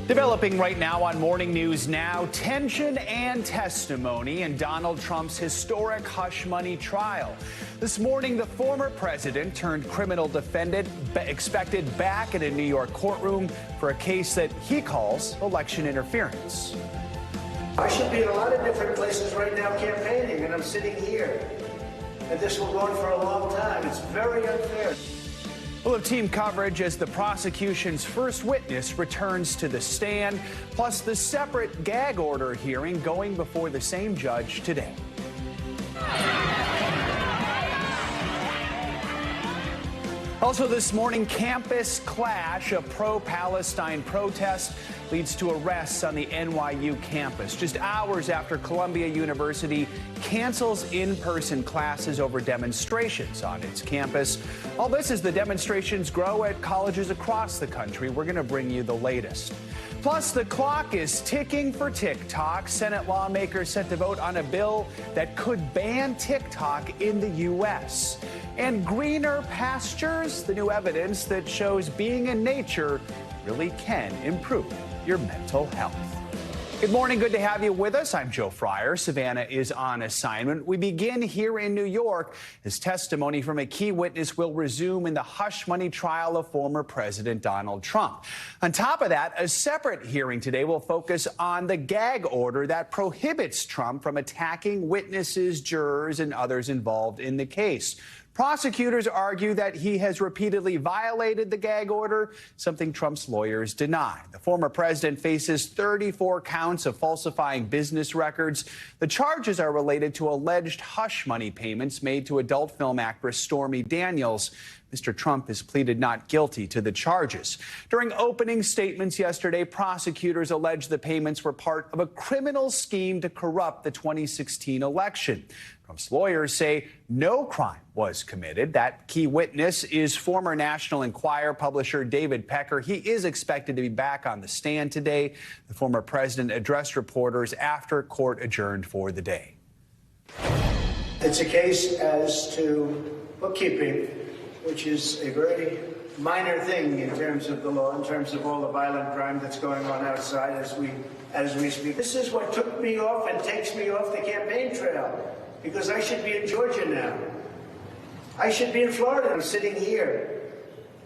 Developing right now on Morning News Now, tension and testimony in Donald Trump's historic hush money trial. This morning, the former president turned criminal defendant expected back in a New York courtroom for a case that he calls election interference. I should be in a lot of different places right now campaigning, and I'm sitting here. And this will go on for a long time. It's very unfair. We'll have team coverage as the prosecution's first witness returns to the stand, plus the separate gag order hearing going before the same judge today. Also this morning, campus clash. A pro-Palestine protest leads to arrests on the NYU campus just hours after Columbia University cancels in-person classes over demonstrations on its campus. All this as the demonstrations grow at colleges across the country. We're going to bring you the latest. Plus, the clock is ticking for TikTok. Senate lawmakers set to vote on a bill that could ban TikTok in the U.S. And greener pastures, the new evidence that shows being in nature really can improve your mental health. Good morning. Good to have you with us. I'm Joe Fryer. Savannah is on assignment. We begin here in New York as testimony from a key witness will resume in the hush money trial of former President Donald Trump. On top of that, a separate hearing today will focus on the gag order that prohibits Trump from attacking witnesses, jurors, and others involved in the case. Prosecutors argue that he has repeatedly violated the gag order, something Trump's lawyers deny. The former president faces 34 counts of falsifying business records. The charges are related to alleged hush money payments made to adult film actress Stormy Daniels. Mr. Trump has pleaded not guilty to the charges. During opening statements yesterday, prosecutors alleged the payments were part of a criminal scheme to corrupt the 2016 election. Trump's lawyers say no crime was committed. That key witness is former National Enquirer publisher David Pecker. He is expected to be back on the stand today. The former president addressed reporters after court adjourned for the day. It's a case as to bookkeeping, which is a very minor thing in terms of the law, in terms of all the violent crime that's going on outside as we speak. This is what took me off and takes me off the campaign trail, because I should be in Georgia now. I should be in Florida. I'm sitting here,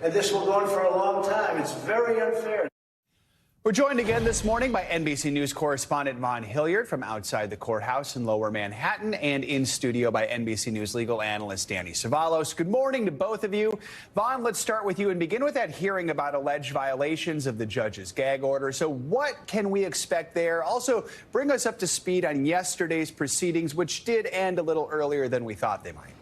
and this will go on for a long time. It's very unfair. We're joined again this morning by NBC News correspondent Vaughn Hilliard from outside the courthouse in Lower Manhattan, and in studio by NBC News legal analyst Danny Savalos. Good morning to both of you. Vaughn, let's start with you and begin with that hearing about alleged violations of the judge's gag order. So what can we expect there? Also, bring us up to speed on yesterday's proceedings, which did end a little earlier than we thought they might.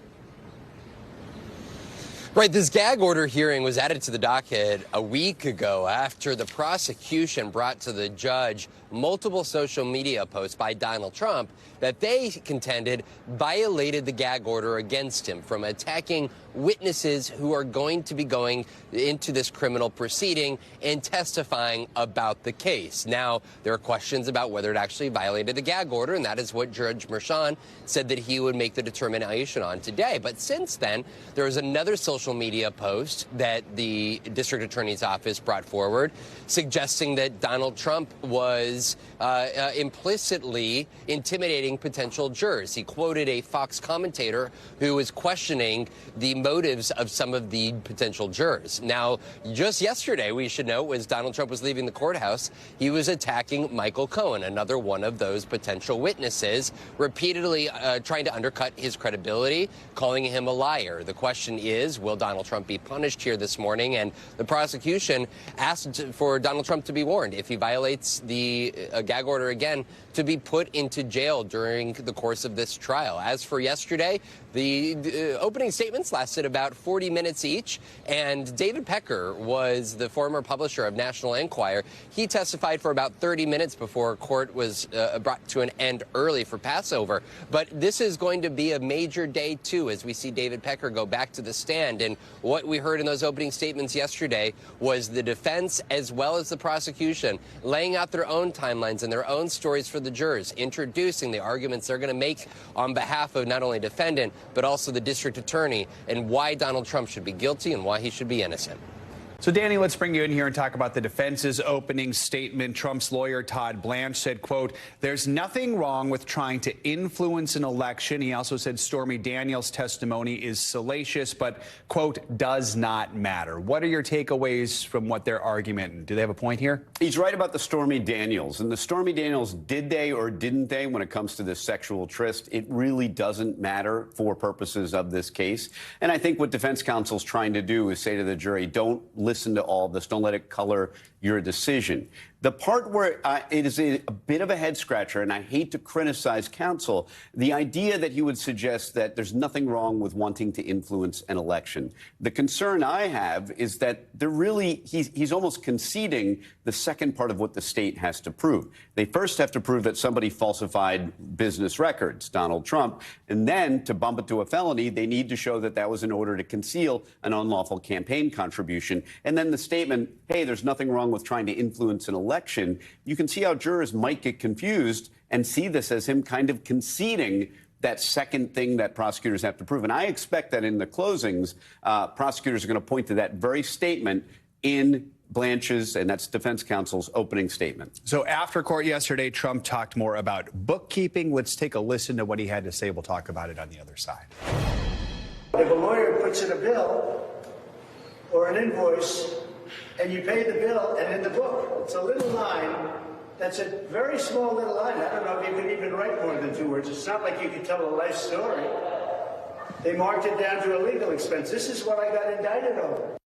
Right, this gag order hearing was added to the docket a week ago after the prosecution brought to the judge multiple social media posts by Donald Trump that they contended violated the gag order against him from attacking witnesses who are going to be going into this criminal proceeding and testifying about the case. Now, there are questions about whether it actually violated the gag order, and that is what Judge Merchan said that he would make the determination on today. But since then, there was another social media post that the district attorney's office brought forward suggesting that Donald Trump was implicitly intimidating potential jurors. He quoted a Fox commentator who was questioning the motives of some of the potential jurors. Now, just yesterday, we should note, as Donald Trump was leaving the courthouse, he was attacking Michael Cohen, another one of those potential witnesses, repeatedly trying to undercut his credibility, calling him a liar. The question is, will Donald Trump be punished here this morning? And the prosecution asked for Donald Trump to be warned if he violates the gag order again, to be put into jail during the course of this trial. As for yesterday, the opening statements lasted about 40 minutes each, and David Pecker was the former publisher of National Enquirer. He testified for about 30 minutes before court was brought to an end early for Passover. But this is going to be a major day, too, as we see David Pecker go back to the stand. And what we heard in those opening statements yesterday was the defense as well as the prosecution laying out their own timelines and their own stories for the jurors, introducing the arguments they're going to make on behalf of not only defendant, but also the district attorney, and why Donald Trump should be guilty and why he should be innocent. So, Danny, let's bring you in here and talk about the defense's opening statement. Trump's lawyer, Todd Blanche, said, quote, "There's nothing wrong with trying to influence an election." He also said Stormy Daniels' testimony is salacious, but, quote, "does not matter." What are your takeaways from what their argument? Do they have a point here? He's right about the Stormy Daniels. And the Stormy Daniels, did they or didn't they when it comes to this sexual tryst? It really doesn't matter for purposes of this case. And I think what defense counsel's trying to do is say to the jury, don't listen to all of this. Don't let it color your decision. The part where it is a bit of a head scratcher, and I hate to criticize counsel, the idea that he would suggest that there's nothing wrong with wanting to influence an election. The concern I have is that he's almost conceding the second part of what the state has to prove. They first have to prove that somebody falsified business records, Donald Trump, and then to bump it to a felony, they need to show that that was in order to conceal an unlawful campaign contribution. And then the statement, hey, there's nothing wrong with trying to influence an election. You can see how jurors might get confused and see this as him kind of conceding that second thing that prosecutors have to prove. And I expect that in the closings, prosecutors are going to point to that very statement in Blanche's, and that's defense counsel's opening statement. So after court yesterday, Trump talked more about bookkeeping. Let's take a listen to what he had to say. We'll talk about it on the other side. If a lawyer puts in a bill or an invoice and you pay the bill, and in the book, it's a little line that's a very small little line. I don't know if you could even write more than 2 words. It's not like you could tell a life story. They marked it down to a legal expense. This is what I got indicted over.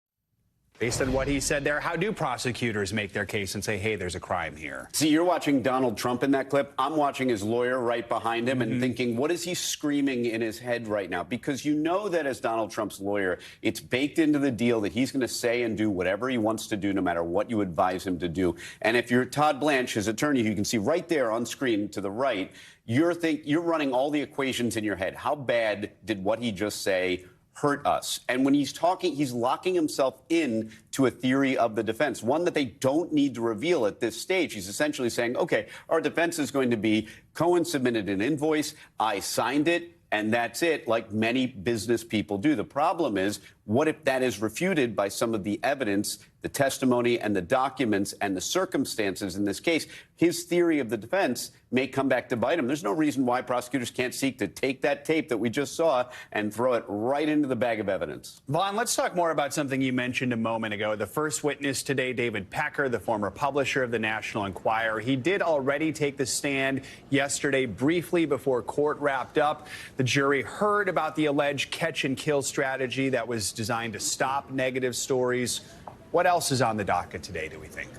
Based on what he said there, how do prosecutors make their case and say, hey, there's a crime here? See, you're watching Donald Trump in that clip. I'm watching his lawyer right behind him and thinking, what is he screaming in his head right now? Because you know that as Donald Trump's lawyer, it's baked into the deal that he's going to say and do whatever he wants to do, no matter what you advise him to do. And if you're Todd Blanche, his attorney, who you can see right there on screen to the right, you're running all the equations in your head. How bad did what he just say hurt us? And when he's talking, he's locking himself in to a theory of the defense, one that they don't need to reveal at this stage. He's essentially saying, okay, our defense is going to be Cohen submitted an invoice, I signed it, and that's it, like many business people do. The problem is, what if that is refuted by some of the evidence, the testimony and the documents and the circumstances in this case? His theory of the defense may come back to bite him. There's no reason why prosecutors can't seek to take that tape that we just saw and throw it right into the bag of evidence. Vaughn, let's talk more about something you mentioned a moment ago. The first witness today, David Pecker, the former publisher of the National Enquirer. He did already take the stand yesterday briefly before court wrapped up. The jury heard about the alleged catch-and-kill strategy that was designed to stop negative stories. What else is on the docket today, do we think?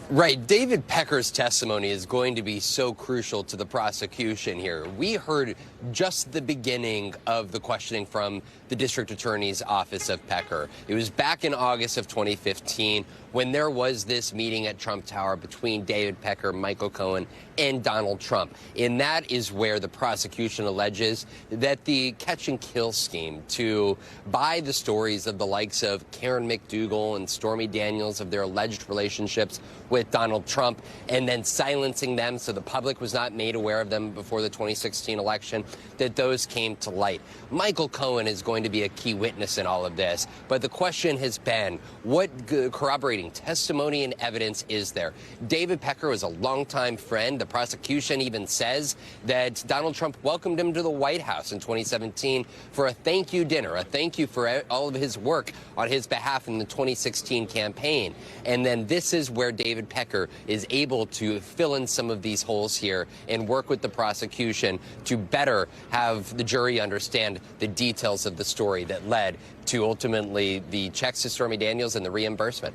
Right. David Pecker's testimony is going to be so crucial to the prosecution here. We heard just the beginning of the questioning from the district attorney's office of Pecker. It was back in August of 2015 when there was this meeting at Trump Tower between David Pecker, Michael Cohen, and Donald Trump. And that is where the prosecution alleges that the catch-and-kill scheme to buy the stories of the likes of Karen McDougal and Stormy Daniels of their alleged relationships with Donald Trump and then silencing them so the public was not made aware of them before the 2016 election, that those came to light. Michael Cohen is going to be a key witness in all of this, but the question has been, what corroborating testimony and evidence is there? David Pecker was a longtime friend. The prosecution even says that Donald Trump welcomed him to the White House in 2017 for a thank you dinner, a thank you for all of his work on his behalf in the 2016 campaign. And then this is where David Pecker is able to fill in some of these holes here and work with the prosecution to better have the jury understand the details of the story that led to ultimately the checks to Stormy Daniels and the reimbursement.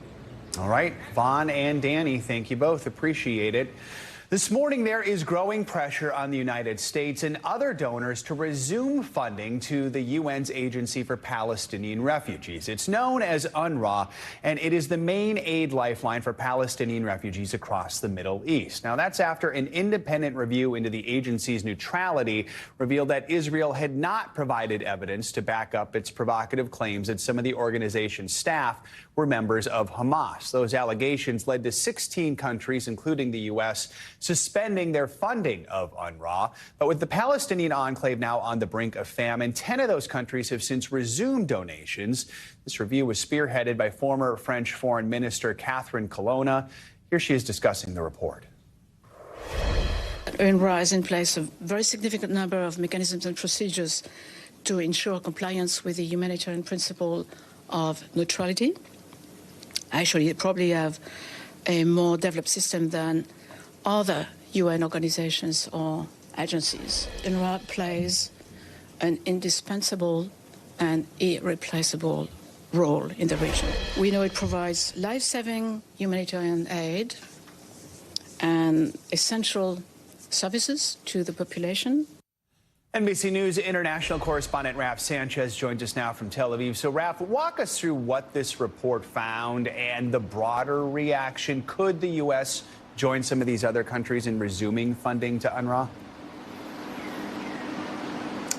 All right, Vaughn and Danny, thank you both. Appreciate it. This morning, there is growing pressure on the United States and other donors to resume funding to the UN's Agency for Palestinian Refugees. It's known as UNRWA, and it is the main aid lifeline for Palestinian refugees across the Middle East. Now, that's after an independent review into the agency's neutrality revealed that Israel had not provided evidence to back up its provocative claims that some of the organization's staff were members of Hamas. Those allegations led to 16 countries, including the U.S., suspending their funding of UNRWA. But with the Palestinian enclave now on the brink of famine, 10 of those countries have since resumed donations. This review was spearheaded by former French Foreign Minister Catherine Colonna. Here she is discussing the report. UNRWA has in place a very significant number of mechanisms and procedures to ensure compliance with the humanitarian principle of neutrality. Actually, they probably have a more developed system than other UN organizations or agencies. UNRWA plays an indispensable and irreplaceable role in the region. We know it provides life-saving humanitarian aid and essential services to the population. NBC News international correspondent Raf Sanchez joins us now from Tel Aviv. So, Raf, walk us through what this report found and the broader reaction. Could the U.S. join some of these other countries in resuming funding to UNRWA?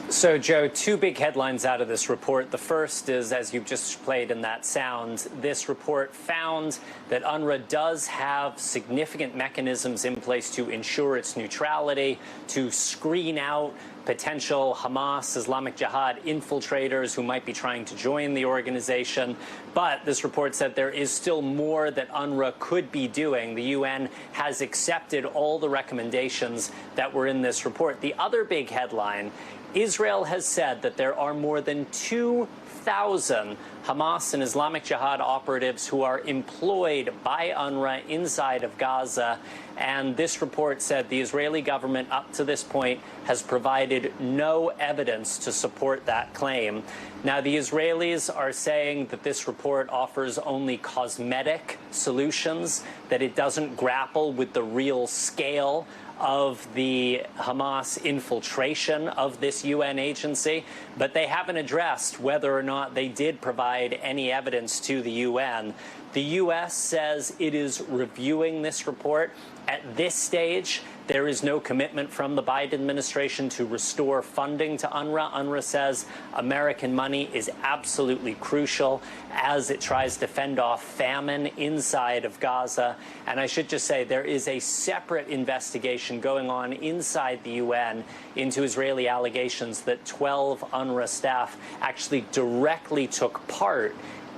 So, Joe, two big headlines out of this report. The first is, as you've just played in that sound, this report found that UNRWA does have significant mechanisms in place to ensure its neutrality, to screen out potential Hamas, Islamic Jihad infiltrators who might be trying to join the organization. But this report said there is still more that UNRWA could be doing. The UN has accepted all the recommendations that were in this report. The other big headline: Israel has said that there are more than 2,000 Hamas and Islamic Jihad operatives who are employed by UNRWA inside of Gaza. And this report said the Israeli government up to this point has provided no evidence to support that claim. Now, the Israelis are saying that this report offers only cosmetic solutions, that it doesn't grapple with the real scale of the Hamas infiltration of this UN agency, but they haven't addressed whether or not they did provide any evidence to the UN. The U.S. says it is reviewing this report. At this stage, there is no commitment from the Biden administration to restore funding to UNRWA. UNRWA says American money is absolutely crucial as it tries to fend off famine inside of Gaza. And I should just say there is a separate investigation going on inside the UN into Israeli allegations that 12 UNRWA staff actually directly took part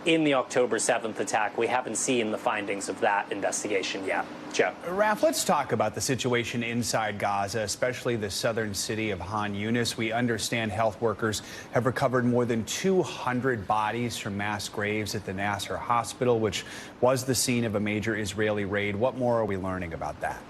in the October 7th attack. We haven't seen the findings of that investigation yet. Joe. Raf, let's talk about the situation inside Gaza, especially the southern city of Han Yunis. We understand health workers have recovered more than 200 bodies from mass graves at the Nasser hospital, which was the scene of a major Israeli raid. What more are we learning about that?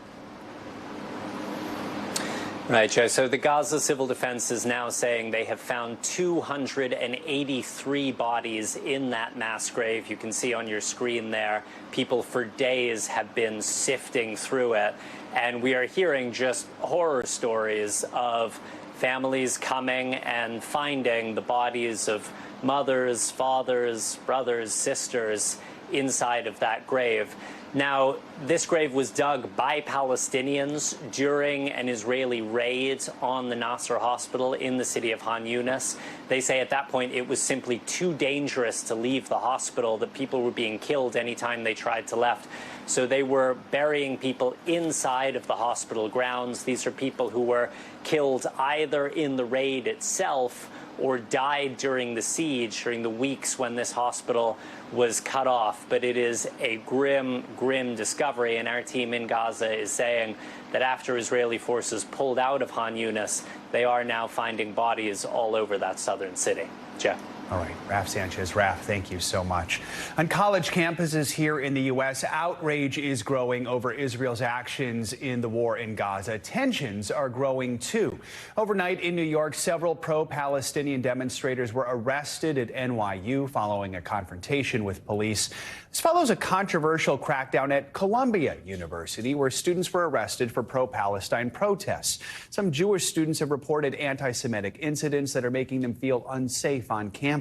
Right, Joe. So the Gaza Civil Defense is now saying they have found 283 bodies in that mass grave. You can see on your screen there, people for days have been sifting through it. And we are hearing just horror stories of families coming and finding the bodies of mothers, fathers, brothers, sisters inside of that grave. Now, this grave was dug by Palestinians during an Israeli raid on the Nasser hospital in the city of Han Yunis. They say at that point it was simply too dangerous to leave the hospital, that people were being killed anytime they tried to left. So they were burying people inside of the hospital grounds. These are people who were killed either in the raid itself or died during the siege, during the weeks when this hospital was cut off. But it is a grim, grim discovery, and our team in Gaza is saying that after Israeli forces pulled out of Han Yunis, they are now finding bodies all over that southern city. Jeff. All right, Raf Sanchez. Raf, thank you so much. On college campuses here in the U.S., outrage is growing over Israel's actions in the war in Gaza. Tensions are growing, too. Overnight in New York, several pro-Palestinian demonstrators were arrested at NYU following a confrontation with police. This follows a controversial crackdown at Columbia University, where students were arrested for pro-Palestine protests. Some Jewish students have reported anti-Semitic incidents that are making them feel unsafe on campus.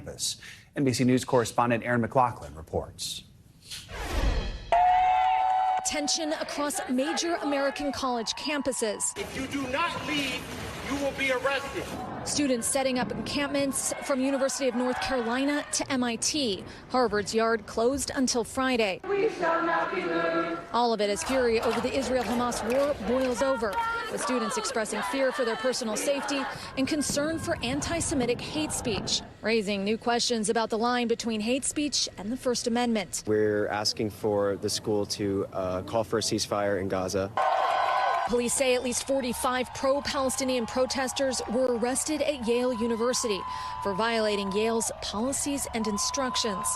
NBC News correspondent Aaron McLaughlin reports. Tension across major American college campuses. If you do not leave, you will be arrested. Students setting up encampments from University of North Carolina to MIT. Harvard's yard closed until Friday. We shall not be moved. All of it as fury over the Israel-Hamas war boils over, with students expressing fear for their personal safety and concern for anti-Semitic hate speech, raising new questions about the line between hate speech and the First Amendment. We're asking for the school to call for a ceasefire in Gaza. Police say at least 45 pro-Palestinian protesters were arrested at Yale University for violating Yale's policies and instructions.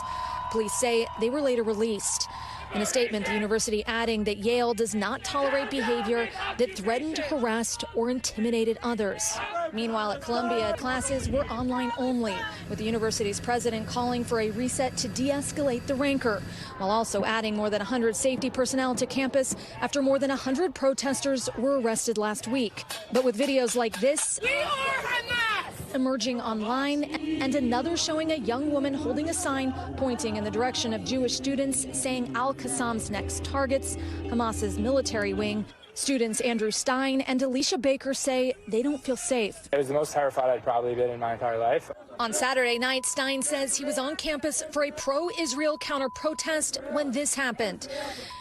Police say they were later released. In a statement, the university adding that Yale does not tolerate behavior that threatened, harassed, or intimidated others. Meanwhile, at Columbia, classes were online only, with the university's president calling for a reset to de-escalate the rancor, while also adding more than 100 safety personnel to campus after more than 100 protesters were arrested last week. But with videos like this emerging online, and another showing a young woman holding a sign pointing in the direction of Jewish students saying Al-Qassam's next targets, Hamas's military wing. Students Andrew Stein and Alicia Baker say they don't feel safe. It was the most terrified I'd probably been in my entire life. On Saturday night, Stein says he was on campus for a pro-Israel counter-protest when this happened.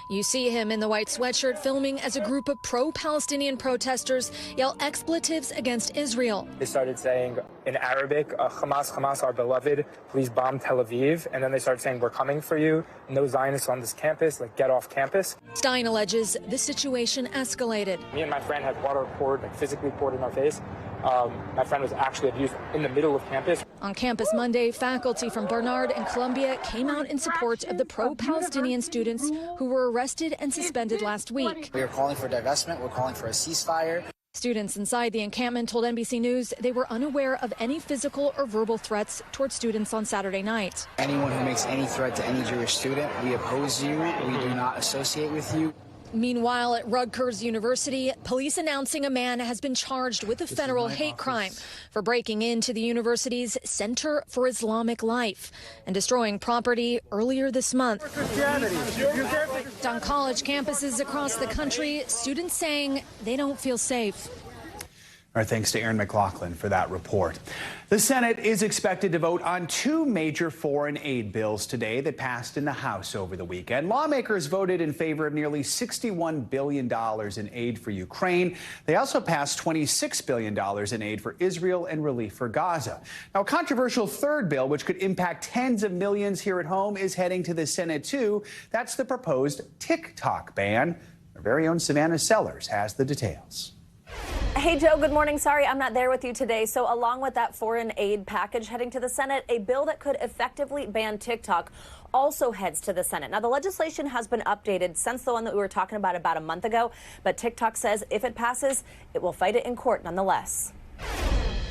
You see him in the white sweatshirt filming as a group of pro-Palestinian protesters yell expletives against Israel. They started saying in Arabic, Hamas, Hamas, our beloved, please bomb Tel Aviv. And then they started saying, we're coming for you. No Zionists on this campus, like get off campus. Stein alleges the situation escalated. Me and my friend had water poured, like physically poured in our face. My friend was actually abused in the middle of campus. On campus Monday, faculty from Barnard and Columbia came out in support of the pro-Palestinian students who were arrested and suspended last week. We are calling for divestment. We're calling for a ceasefire. Students inside the encampment told NBC News they were unaware of any physical or verbal threats toward students on Saturday night. Anyone who makes any threat to any Jewish student, we oppose you. We do not associate with you. Meanwhile, at Rutgers University, police announcing a man has been charged with a federal hate crime for breaking into the university's Center for Islamic Life and destroying property earlier this month. On college campuses across the country, students saying they don't feel safe. Our thanks to Aaron McLaughlin for that report. The Senate is expected to vote on two major foreign aid bills today that passed in the House over the weekend. Lawmakers voted in favor of nearly $61 billion in aid for Ukraine. They also passed $26 billion in aid for Israel and relief for Gaza. Now, a controversial third bill, which could impact tens of millions here at home, is heading to the Senate, too. That's the proposed TikTok ban. Our very own Savannah Sellers has the details. Hey, Joe, good morning. Sorry I'm not there with you today. So along with that foreign aid package heading to the Senate, a bill that could effectively ban TikTok also heads to the Senate. Now, the legislation has been updated since the one that we were talking about a month ago. But TikTok says if it passes, it will fight it in court nonetheless.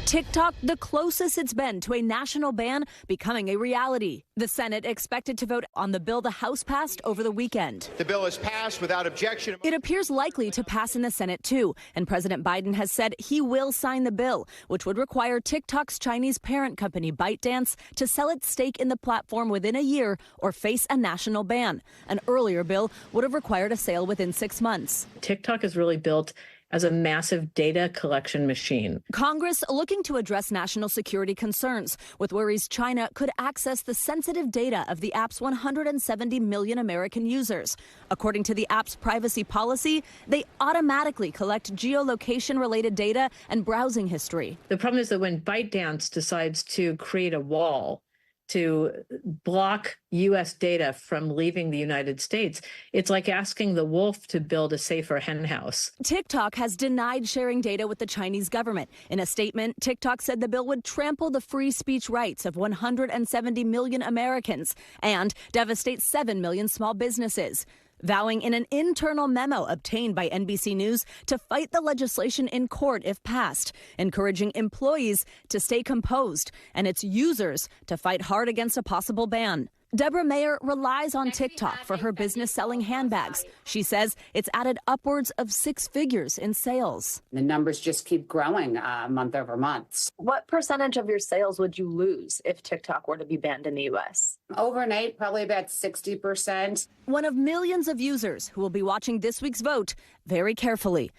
TikTok, the closest it's been to a national ban becoming a reality. The Senate expected to vote on the bill the House passed over the weekend. The bill is passed without objection. It appears likely to pass in the Senate, too. And President Biden has said he will sign the bill, which would require TikTok's Chinese parent company, ByteDance, to sell its stake in the platform within a year or face a national ban. An earlier bill would have required a sale within 6 months. TikTok is really built as a massive data collection machine. Congress looking to address national security concerns with worries China could access the sensitive data of the app's 170 million American users. According to the app's privacy policy, they automatically collect geolocation-related data and browsing history. The problem is that when ByteDance decides to create a wall to block U.S. data from leaving the United States, it's like asking the wolf to build a safer henhouse. TikTok has denied sharing data with the Chinese government. In a statement, TikTok said the bill would trample the free speech rights of 170 million Americans and devastate 7 million small businesses, vowing in an internal memo obtained by NBC News to fight the legislation in court if passed, encouraging employees to stay composed and its users to fight hard against a possible ban. Deborah Mayer relies on TikTok for her business selling handbags. She says it's added upwards of 6 figures in sales. The numbers just keep growing month over month. What percentage of your sales would you lose if TikTok were to be banned in the U.S.? Overnight, probably about 60%. One of millions of users who will be watching this week's vote very carefully.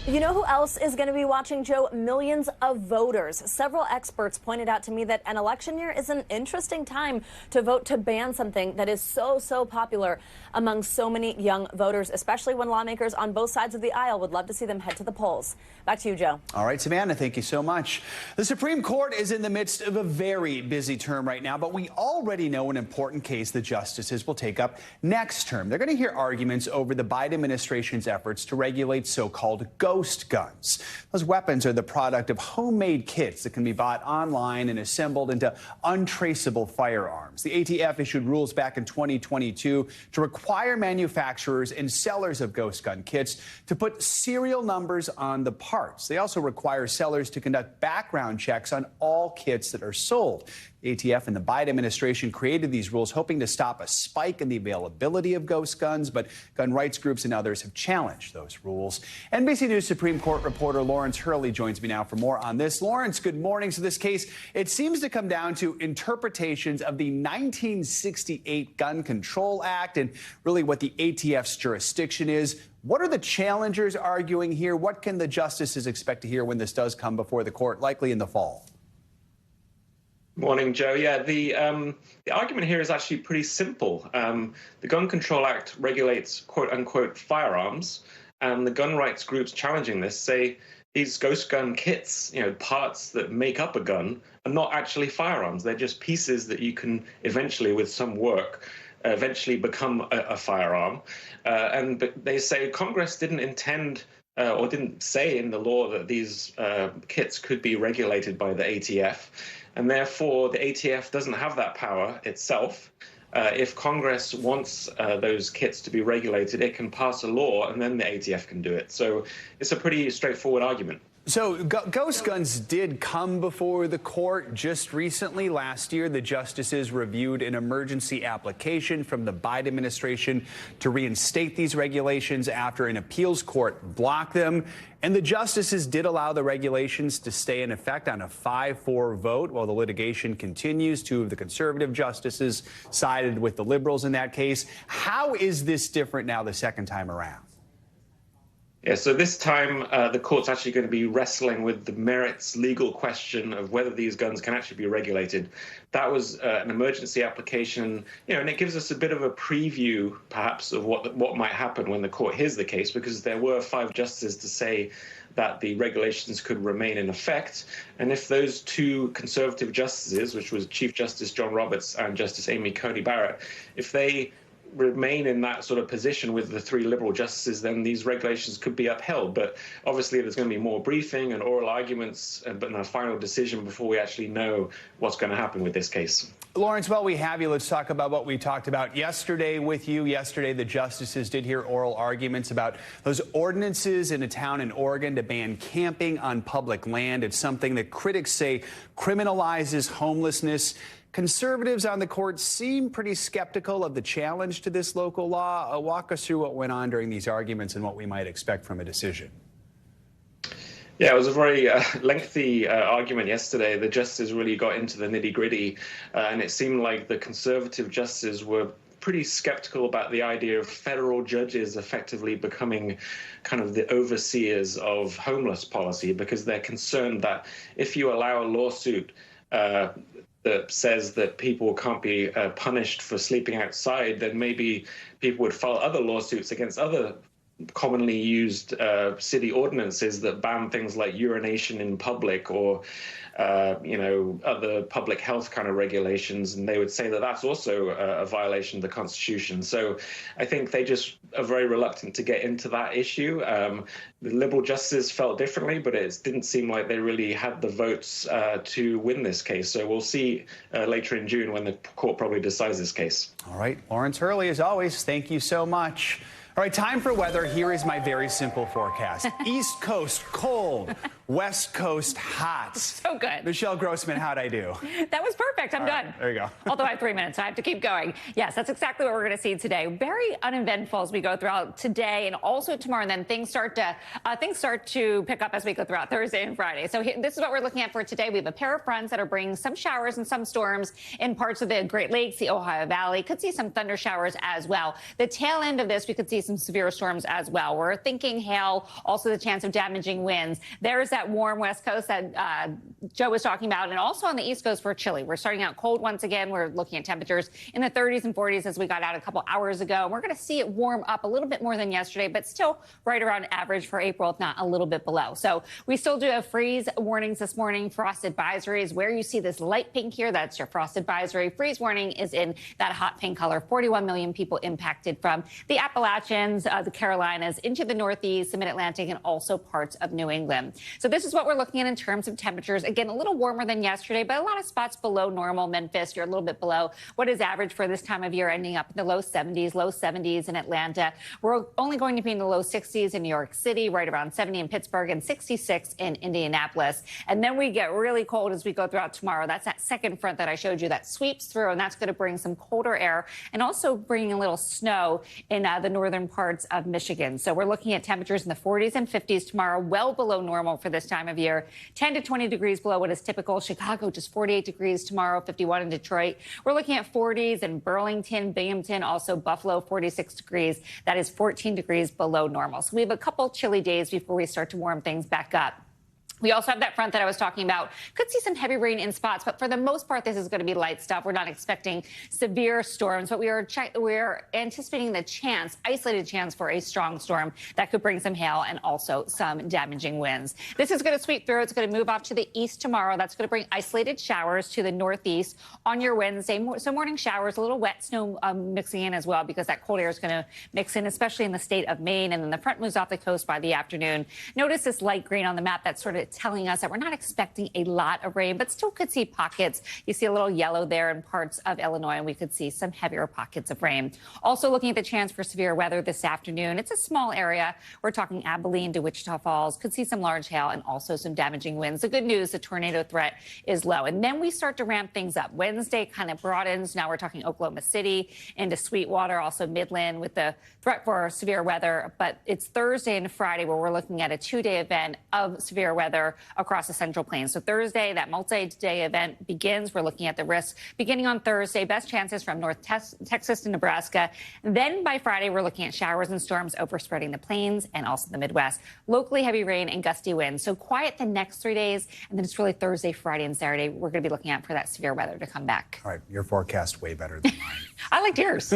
You know who else is going to be watching, Joe? Millions of voters. Several experts pointed out to me that an election year is an interesting time to vote to ban something that is so popular among so many young voters, especially when lawmakers on both sides of the aisle would love to see them head to the polls. Back to you, Joe. All right, Savannah, thank you so much. The Supreme Court is in the midst of a very busy term right now, but we already know an important case the justices will take up next term. They're going to hear arguments over the Biden administration's efforts to regulate so-called ghost guns. Those weapons are the product of homemade kits that can be bought online and assembled into untraceable firearms. The ATF issued rules back in 2022 to require manufacturers and sellers of ghost gun kits to put serial numbers on the parts. They also require sellers to conduct background checks on all kits that are sold. The ATF and the Biden administration created these rules hoping to stop a spike in the availability of ghost guns, but gun rights groups and others have challenged those rules. NBC News Supreme Court reporter Lawrence Hurley joins me now for more on this. Lawrence, good morning. So this case, it seems to come down to interpretations of the 1968 Gun Control Act and really what the ATF's jurisdiction is. What are the challengers arguing here? What can the justices expect to hear when this does come before the court, likely in the fall? Morning, Joe. Yeah, the argument here is actually pretty simple. The Gun Control Act regulates quote unquote firearms, and the gun rights groups challenging this say these ghost gun kits, parts that make up a gun, are not actually firearms. They're just pieces that you can eventually, with some work, eventually become a firearm. But they say Congress didn't intend or didn't say in the law that these kits could be regulated by the ATF. And therefore, the ATF doesn't have that power itself. If Congress wants those kits to be regulated, it can pass a law and then the ATF can do it. So it's a pretty straightforward argument. So ghost guns did come before the court just recently. Last year, the justices reviewed an emergency application from the Biden administration to reinstate these regulations after an appeals court blocked them. And the justices did allow the regulations to stay in effect on a 5-4 vote while the litigation continues. Two of the conservative justices sided with the liberals in that case. How is this different now the second time around? Yeah, so this time the court's actually going to be wrestling with the merits legal question of whether these guns can actually be regulated. That was an emergency application, and it gives us a bit of a preview, perhaps, of what might happen when the court hears the case, because there were 5 justices to say that the regulations could remain in effect. And if those 2 conservative justices, which was Chief Justice John Roberts and Justice Amy Coney Barrett, if they remain in that sort of position with the 3 liberal justices, then these regulations could be upheld. But obviously there's going to be more briefing and oral arguments, but a final decision before we actually know what's going to happen with this case. Lawrence, while we have you, let's talk about what we talked about yesterday with you. Yesterday, the justices did hear oral arguments about those ordinances in a town in Oregon to ban camping on public land. It's something that critics say criminalizes homelessness. Conservatives on the court seem pretty skeptical of the challenge to this local law. Walk us through what went on during these arguments and what we might expect from a decision. Yeah, it was a very lengthy argument yesterday. The justices really got into the nitty-gritty, and it seemed like the conservative justices were pretty skeptical about the idea of federal judges effectively becoming kind of the overseers of homeless policy, because they're concerned that if you allow a lawsuit that says that people can't be punished for sleeping outside, then maybe people would file other lawsuits against other commonly used city ordinances that ban things like urination in public or, other public health kind of regulations. And they would say that that's also a violation of the Constitution. So I think they just are very reluctant to get into that issue. The liberal justices felt differently, but it didn't seem like they really had the votes to win this case. So we'll see later in June when the court probably decides this case. All right. Lawrence Hurley, as always, thank you so much. All right, time for weather. Here is my very simple forecast. East Coast, cold. West Coast hot. So good. Michelle Grossman, how'd I do? That was perfect. I'm done. There you go. Although I have 3 minutes, so I have to keep going. Yes, that's exactly what we're going to see today. Very uneventful as we go throughout today and also tomorrow. And then things start to pick up as we go throughout Thursday and Friday. So this is what we're looking at for today. We have a pair of fronts that are bringing some showers and some storms in parts of the Great Lakes, the Ohio Valley. Could see some thunder showers as well. The tail end of this, we could see some severe storms as well. We're thinking hail, also the chance of damaging winds. There's that warm West Coast that Joe was talking about, and also on the East Coast for chilly. We're starting out cold once again. We're looking at temperatures in the 30s and 40s as we got out a couple hours ago. And we're going to see it warm up a little bit more than yesterday, but still right around average for April, if not a little bit below. So we still do have freeze warnings this morning, frost advisories. Where you see this light pink here, that's your frost advisory. Freeze warning is in that hot pink color. 41 million people impacted from the Appalachians, the Carolinas, into the Northeast, the Mid-Atlantic, and also parts of New England. So this is what we're looking at in terms of temperatures. Again, a little warmer than yesterday, but a lot of spots below normal. Memphis, you're a little bit below what is average for this time of year, ending up in the low 70s in Atlanta. We're only going to be in the low 60s in New York City, right around 70 in Pittsburgh, and 66 in Indianapolis. And then we get really cold as we go throughout tomorrow. That's that second front that I showed you that sweeps through, and that's going to bring some colder air and also bringing a little snow in the northern parts of Michigan. So we're looking at temperatures in the 40s and 50s tomorrow, well below normal for this time of year. 10 to 20 degrees below what is typical. Chicago, just 48 degrees tomorrow, 51 in Detroit. We're looking at 40s in Burlington, Binghamton, also Buffalo, 46 degrees. That is 14 degrees below normal. So we have a couple chilly days before we start to warm things back up. We also have that front that I was talking about. Could see some heavy rain in spots, but for the most part, this is going to be light stuff. We're not expecting severe storms, but we are anticipating the chance, isolated chance for a strong storm that could bring some hail and also some damaging winds. This is going to sweep through. It's going to move off to the east tomorrow. That's going to bring isolated showers to the northeast on your Wednesday. So morning showers, a little wet snow mixing in as well, because that cold air is going to mix in, especially in the state of Maine. And then the front moves off the coast by the afternoon. Notice this light green on the map that's sort of telling us that we're not expecting a lot of rain, but still could see pockets. You see a little yellow there in parts of Illinois, and we could see some heavier pockets of rain. Also looking at the chance for severe weather this afternoon. It's a small area. We're talking Abilene to Wichita Falls. Could see some large hail and also some damaging winds. The good news, the tornado threat is low. And then we start to ramp things up. Wednesday kind of broadens. Now we're talking Oklahoma City into Sweetwater, also Midland with the threat for severe weather. But it's Thursday and Friday where we're looking at a two-day event of severe weather across the Central Plains. So Thursday, that multi-day event begins. We're looking at the risks beginning on Thursday. Best chances from North Texas to Nebraska. Then by Friday, we're looking at showers and storms overspreading the plains and also the Midwest. Locally heavy rain and gusty winds. So quiet the next 3 days. And then it's really Thursday, Friday, and Saturday. We're going to be looking out for that severe weather to come back. All right. Your forecast way better than mine. I liked yours.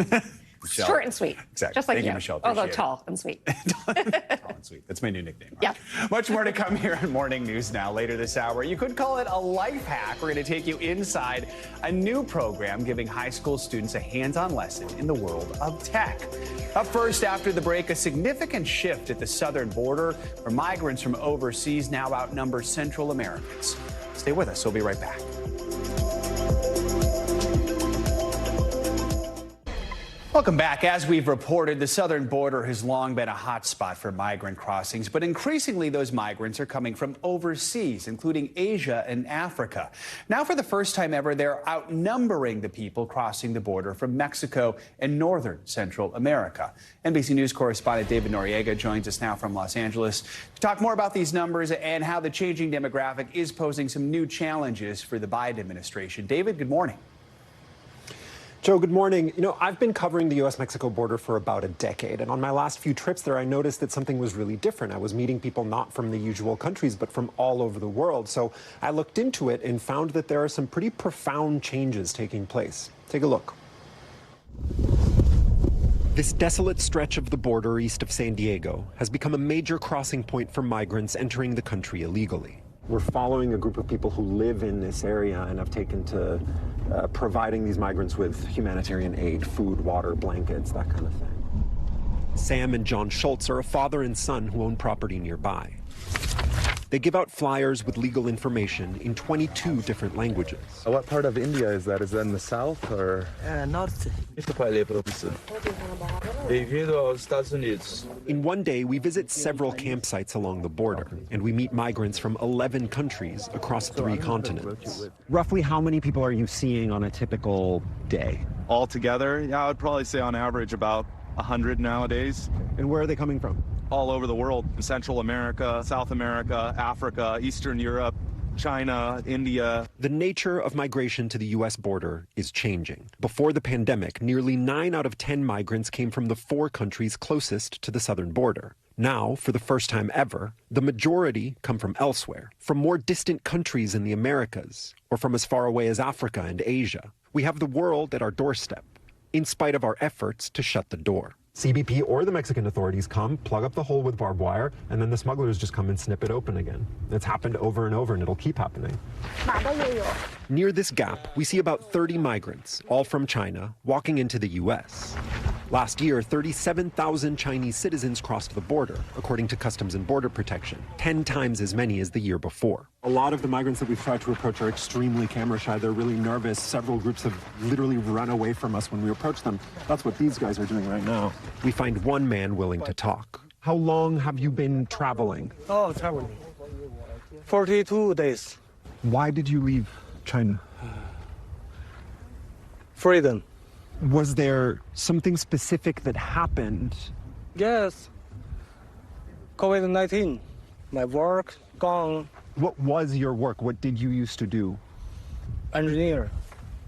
Michelle. Short and sweet. Exactly. Just like Thank you, you, Michelle. although Appreciate tall and sweet. Tall and sweet. That's my new nickname. Right? Yeah. Much more to come here on Morning News Now later this hour. You could call it a life hack. We're going to take you inside a new program giving high school students a hands-on lesson in the world of tech. Up first, after the break, a significant shift at the southern border where migrants from overseas now outnumber Central Americans. Stay with us. We'll be right back. Welcome back. As we've reported, the southern border has long been a hot spot for migrant crossings, but increasingly those migrants are coming from overseas, including Asia and Africa. Now, for the first time ever, they're outnumbering the people crossing the border from Mexico and northern Central America. NBC News correspondent David Noriega joins us now from Los Angeles to talk more about these numbers and how the changing demographic is posing some new challenges for the Biden administration. David, good morning. Joe, good morning. You know, I've been covering the U.S.-Mexico border for about a decade, and on my last few trips there, I noticed that something was really different. I was meeting people not from the usual countries, but from all over the world. So I looked into it and found that there are some pretty profound changes taking place. Take a look. This desolate stretch of the border east of San Diego has become a major crossing point for migrants entering the country illegally. We're following a group of people who live in this area and have taken to providing these migrants with humanitarian aid, food, water, blankets, that kind of thing. Sam and John Schultz are a father and son who own property nearby. They give out flyers with legal information in 22 different languages. What part of India is that? Is that in the south or? North. In one day, we visit several campsites along the border, and we meet migrants from 11 countries across 3 continents. Roughly how many people are you seeing on a typical day? Altogether, yeah, I would probably say on average about 100 nowadays. And where are they coming from? All over the world. Central America, South America, Africa, Eastern Europe, China, India. The nature of migration to the U.S. border is changing. Before the pandemic, nearly 9 out of 10 migrants came from the 4 countries closest to the southern border. Now, for the first time ever, the majority come from elsewhere, from more distant countries in the Americas, or from as far away as Africa and Asia. We have the world at our doorstep, in spite of our efforts to shut the door. CBP or the Mexican authorities come, plug up the hole with barbed wire, and then the smugglers just come and snip it open again. It's happened over and over, and it'll keep happening. Near this gap, we see about 30 migrants, all from China, walking into the U.S. Last year, 37,000 Chinese citizens crossed the border, according to Customs and Border Protection, 10 times as many as the year before. A lot of the migrants that we've tried to approach are extremely camera shy. They're really nervous. Several groups have literally run away from us when we approach them. That's what these guys are doing right now. We find one man willing to talk. How long have you been traveling? Oh, traveling. 42 days. Why did you leave China? Freedom. Was there something specific that happened? Yes. COVID-19. My work gone. What was your work? What did you used to do? Engineer.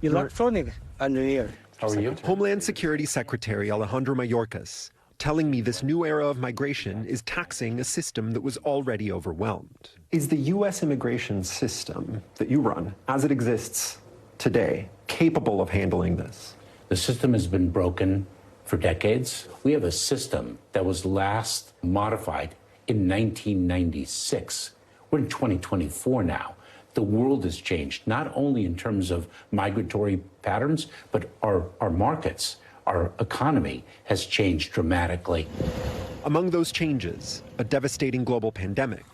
Electronic engineer. How are you? Homeland Security Secretary Alejandro Mayorkas telling me this new era of migration is taxing a system that was already overwhelmed. Is the U.S. immigration system that you run, as it exists today, capable of handling this? The system has been broken for decades. We have a system that was last modified in 1996. We're in 2024 now. The world has changed, not only in terms of migratory patterns, but our markets, our economy has changed dramatically. Among those changes, a devastating global pandemic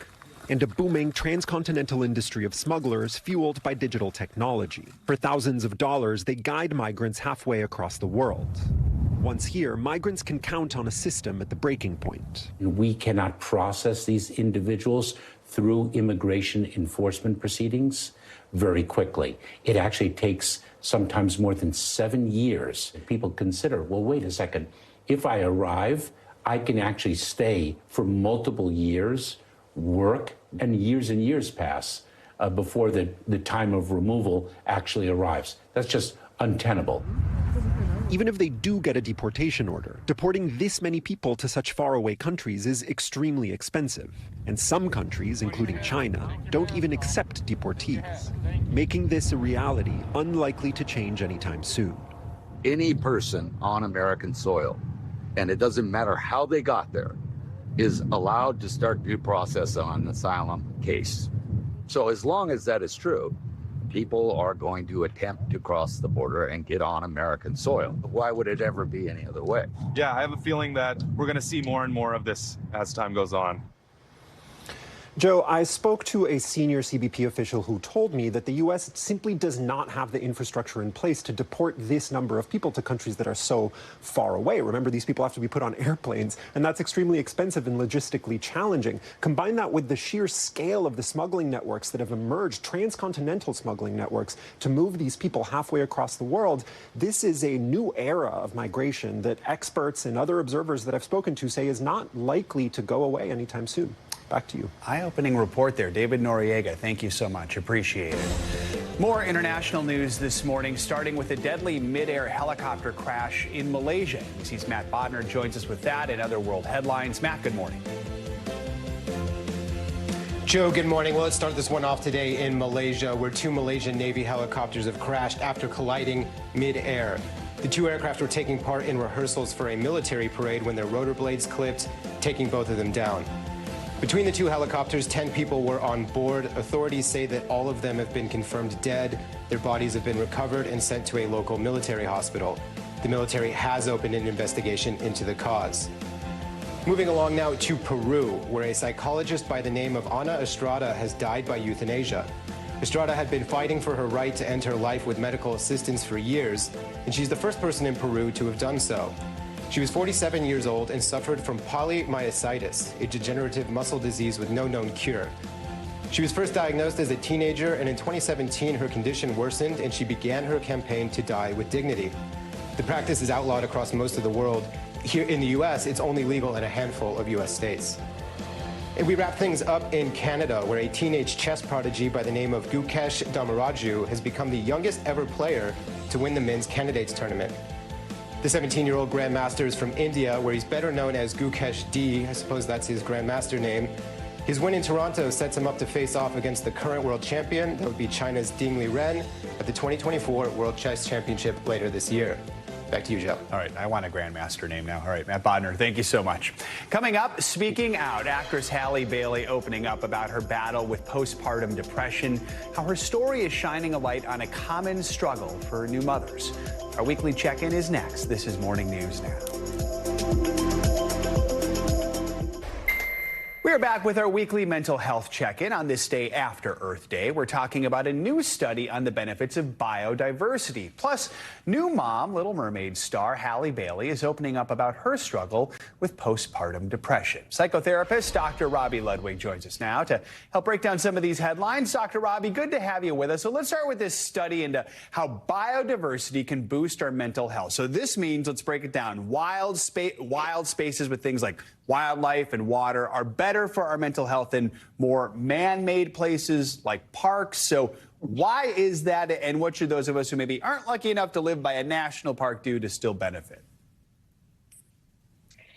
and a booming transcontinental industry of smugglers fueled by digital technology. For thousands of dollars, they guide migrants halfway across the world. Once here, migrants can count on a system at the breaking point. We cannot process these individuals through immigration enforcement proceedings very quickly. It actually takes sometimes more than 7 years. People consider, well, wait a second, if I arrive, I can actually stay for multiple years, work, and years pass before the time of removal actually arrives. That's just untenable. Even if they do get a deportation order, deporting this many people to such faraway countries is extremely expensive. And some countries, including China, don't even accept deportees, making this a reality unlikely to change anytime soon. Any person on American soil, and it doesn't matter how they got there, is allowed to start due process on an asylum case. So as long as that is true, people are going to attempt to cross the border and get on American soil. Why would it ever be any other way? Yeah, I have a feeling that we're going to see more and more of this as time goes on. Joe, I spoke to a senior CBP official who told me that the U.S. simply does not have the infrastructure in place to deport this number of people to countries that are so far away. Remember, these people have to be put on airplanes, and that's extremely expensive and logistically challenging. Combine that with the sheer scale of the smuggling networks that have emerged, transcontinental smuggling networks, to move these people halfway across the world. This is a new era of migration that experts and other observers that I've spoken to say is not likely to go away anytime soon. Back to you. Eye-opening report there. David Noriega, thank you so much. Appreciate it. More international news this morning, starting with a deadly mid-air helicopter crash in Malaysia. NBC's Matt Bodner joins us with that and other world headlines. Matt, good morning. Joe, good morning. Well, let's start this one off today in Malaysia, where 2 Malaysian Navy helicopters have crashed after colliding mid-air. The 2 aircraft were taking part in rehearsals for a military parade when their rotor blades clipped, taking both of them down. Between the 2 helicopters, 10 people were on board. Authorities say that all of them have been confirmed dead. Their bodies have been recovered and sent to a local military hospital. The military has opened an investigation into the cause. Moving along now to Peru, where a psychologist by the name of Ana Estrada has died by euthanasia. Estrada had been fighting for her right to end her life with medical assistance for years, and she's the first person in Peru to have done so. She was 47 years old and suffered from polymyositis, a degenerative muscle disease with no known cure. She was first diagnosed as a teenager, and in 2017, her condition worsened, and she began her campaign to die with dignity. The practice is outlawed across most of the world. Here in the U.S., it's only legal in a handful of U.S. states. And we wrap things up in Canada, where a teenage chess prodigy by the name of Gukesh Damaraju has become the youngest ever player to win the men's candidates tournament. The 17-year-old grandmaster is from India, where he's better known as Gukesh D. I suppose that's his grandmaster name. His win in Toronto sets him up to face off against the current world champion, that would be China's Ding Liren, at the 2024 World Chess Championship later this year. Back to you, Joe. All right, I want a grandmaster name now. All right, Matt Bodner, thank you so much. Coming up, speaking out, actress Halle Bailey opening up about her battle with postpartum depression, how her story is shining a light on a common struggle for new mothers. Our weekly check-in is next. This is Morning News Now. We're back with our weekly mental health check-in on this day after Earth Day. We're talking about a new study on the benefits of biodiversity. Plus, new mom, Little Mermaid star Halle Bailey is opening up about her struggle with postpartum depression. Psychotherapist Dr. Robbie Ludwig joins us now to help break down some of these headlines. Dr. Robbie, good to have you with us. So let's start with this study into how biodiversity can boost our mental health. So this means, let's break it down, wild spaces with things like wildlife and water are better for our mental health than more man-made places like parks. So why is that, and what should those of us who maybe aren't lucky enough to live by a national park do to still benefit?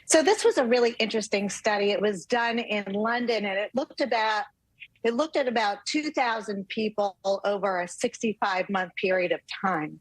So this was a really interesting study. It was done in London, and it looked at about 2,000 people over a 65-month period of time.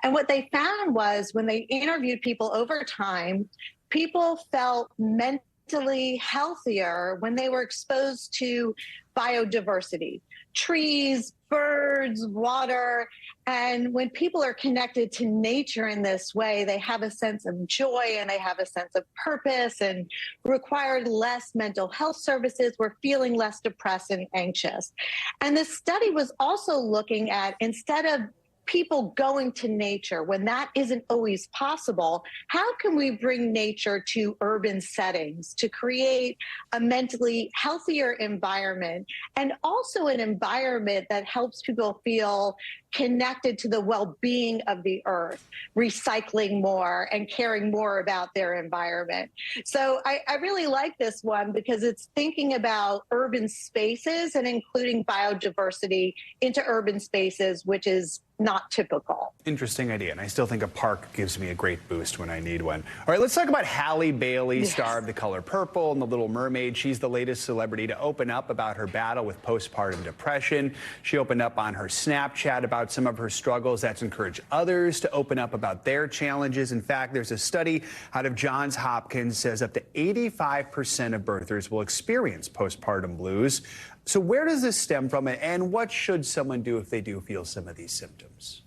And what they found was when they interviewed people over time, people felt mentally healthier when they were exposed to biodiversity, trees, birds, water. And when people are connected to nature in this way, they have a sense of joy and they have a sense of purpose and required less mental health services. We're feeling less depressed and anxious. And this study was also looking at, instead of people going to nature when that isn't always possible, how can we bring nature to urban settings to create a mentally healthier environment, and also an environment that helps people feel connected to the well-being of the earth, recycling more and caring more about their environment. So I really like this one because it's thinking about urban spaces and including biodiversity into urban spaces, which is not typical. Interesting idea, and I still think a park gives me a great boost when I need one. All right, let's talk about Halle Bailey, star of The Color Purple and The Little Mermaid. She's the latest celebrity to open up about her battle with postpartum depression. She opened up on her Snapchat about some of her struggles. That's encouraged others to open up about their challenges. In fact, there's a study out of Johns Hopkins says up to 85% of birthers will experience postpartum blues. So where does this stem from, and what should someone do if they do feel some of these symptoms?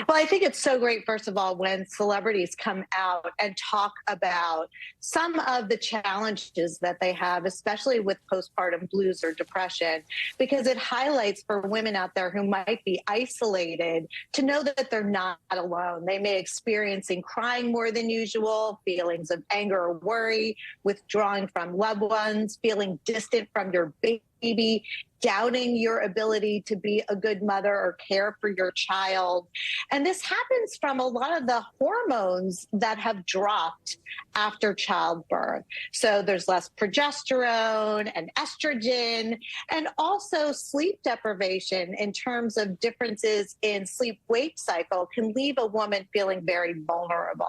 Well, I think it's so great, first of all, when celebrities come out and talk about some of the challenges that they have, especially with postpartum blues or depression, because it highlights for women out there who might be isolated to know that they're not alone. They may experiencing crying more than usual, feelings of anger or worry, withdrawing from loved ones, feeling distant from your baby, doubting your ability to be a good mother or care for your child. And this happens from a lot of the hormones that have dropped after childbirth. So there's less progesterone and estrogen, and also sleep deprivation in terms of differences in sleep-wake cycle can leave a woman feeling very vulnerable.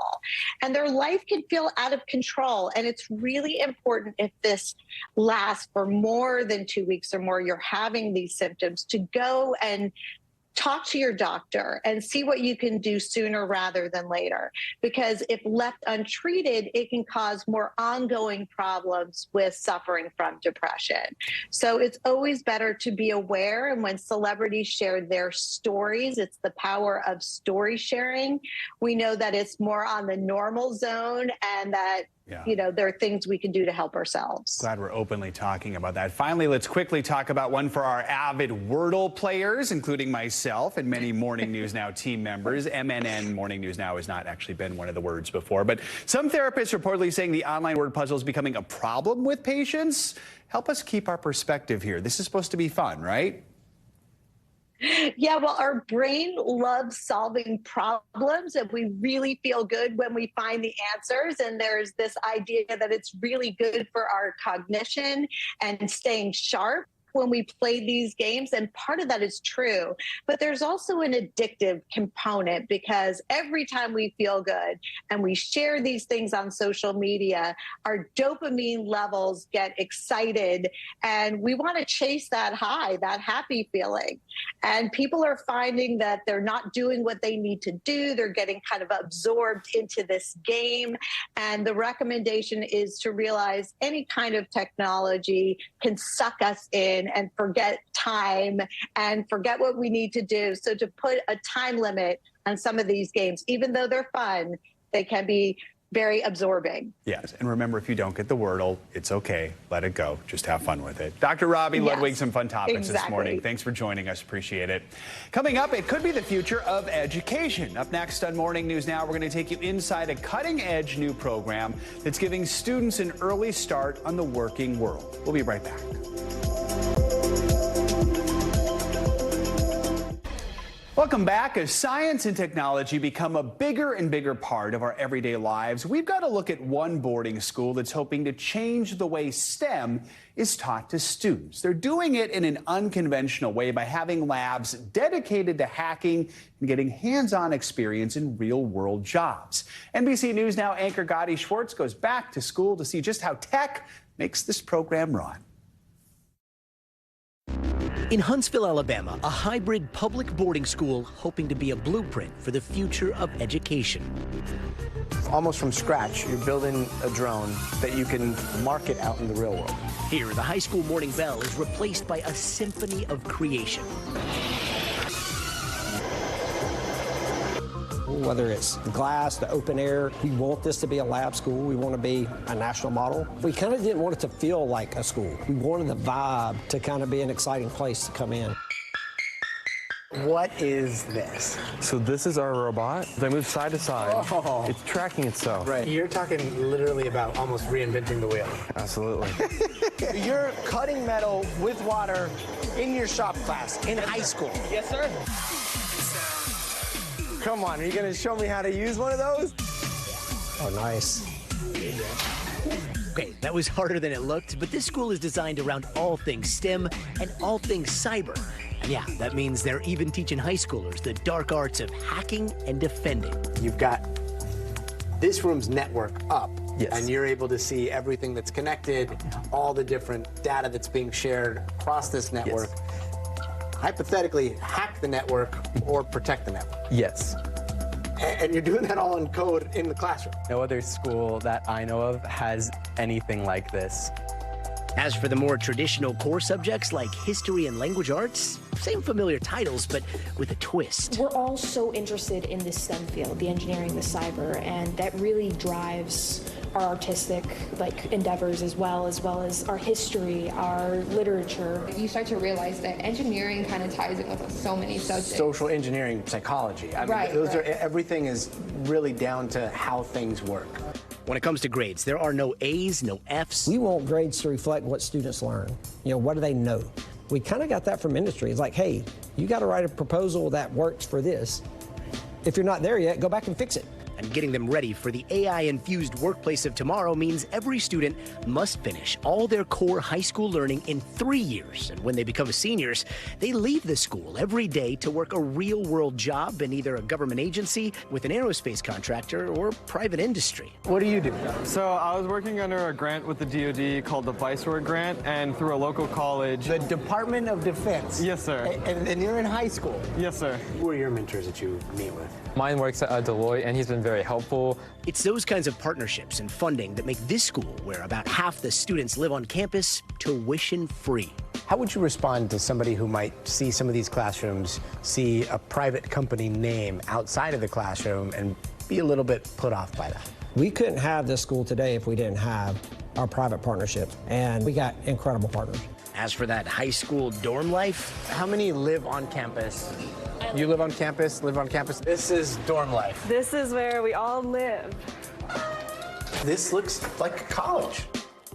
And their life can feel out of control. And it's really important, if this lasts for more than 2 weeks or more, you're having these symptoms, to go and talk to your doctor and see what you can do sooner rather than later. Because if left untreated, it can cause more ongoing problems with suffering from depression. So it's always better to be aware. And when celebrities share their stories, it's the power of story sharing. We know that it's more on the normal zone, and that you know, there are things we can do to help ourselves. Glad we're openly talking about that. Finally, let's quickly talk about one for our avid Wordle players, including myself and many Morning News Now team members. MNN Morning News Now has not actually been one of the words before, but some therapists reportedly saying the online word puzzle is becoming a problem with patients. Help us keep our perspective here. This is supposed to be fun, right? Yeah, well, our brain loves solving problems, and we really feel good when we find the answers. And there's this idea that it's really good for our cognition and staying sharp when we play these games, and part of that is true. But there's also an addictive component, because every time we feel good and we share these things on social media, our dopamine levels get excited, and we want to chase that high, that happy feeling. And people are finding that they're not doing what they need to do. They're getting kind of absorbed into this game. And the recommendation is to realize any kind of technology can suck us in and forget time and forget what we need to do. So to put a time limit on some of these games, even though they're fun, they can be very absorbing. Yes, and remember, if you don't get the Wordle, it's okay. Let it go. Just have fun with it. Dr. Robbie Ludwig, some fun topics this morning. Thanks for joining us. Appreciate it. Coming up, it could be the future of education. Up next on Morning News Now, we're going to take you inside a cutting-edge new program that's giving students an early start on the working world. We'll be right back. Welcome back. As science and technology become a bigger and bigger part of our everyday lives, we've got to look at one boarding school that's hoping to change the way STEM is taught to students. They're doing it in an unconventional way by having labs dedicated to hacking and getting hands-on experience in real-world jobs. NBC News Now anchor Gotti Schwartz goes back to school to see just how tech makes this program run. In Huntsville, Alabama, a hybrid public boarding school hoping to be a blueprint for the future of education. Almost from scratch, you're building a drone that you can market out in the real world. Here, the high school morning bell is replaced by a symphony of creation. Whether it's glass, the open air, we want this to be a lab school. We want to be a national model. We kind of didn't want it to feel like a school. We wanted the vibe to kind of be an exciting place to come in. What is this? So this is our robot. They move side to side. Oh. It's tracking itself. Right. You're talking literally about almost reinventing the wheel. Absolutely. You're cutting metal with water in your shop class in high school. Yes, sir. Come on, are you going to show me how to use one of those? Oh, nice. Okay, that was harder than it looked, but this school is designed around all things STEM and all things cyber. And yeah, that means they're even teaching high schoolers the dark arts of hacking and defending. You've got this room's network up. Yes. And you're able to see everything that's connected, all the different data that's being shared across this network. Yes. Hypothetically, hack the network or protect the network. Yes. And you're doing that all in code in the classroom. No other school that I know of has anything like this. As for the more traditional core subjects like history and language arts, same familiar titles, but with a twist. We're all so interested in this STEM field, the engineering, the cyber, and that really drives our artistic endeavors as well as our history, our literature. You start to realize that engineering kind of ties in with so many subjects. Social engineering, psychology. I mean, everything is really down to how things work. When it comes to grades, there are no A's, no F's. We want grades to reflect what students learn. You know, what do they know? We kind of got that from industry. It's like, hey, you got to write a proposal that works for this. If you're not there yet, go back and fix it. And getting them ready for the AI-infused workplace of tomorrow means every student must finish all their core high school learning in 3 years. And when they become seniors, they leave the school every day to work a real-world job in either a government agency, with an aerospace contractor, or private industry. What do you do? So I was working under a grant with the DoD called the Viceroy Grant, and through a local college. The Department of Defense? Yes, sir. And you're in high school? Yes, sir. Who are your mentors that you meet with? Mine works at Deloitte, and he's been very helpful. It's those kinds of partnerships and funding that make this school, where about half the students live on campus, tuition-free. How would you respond to somebody who might see some of these classrooms, see a private company name outside of the classroom, and be a little bit put off by that? We couldn't have this school today if we didn't have our private partnership, and we got incredible partners. As for that high school dorm life, How many live on campus? You live on campus, live on campus? This is dorm life. This is where we all live. This looks like college.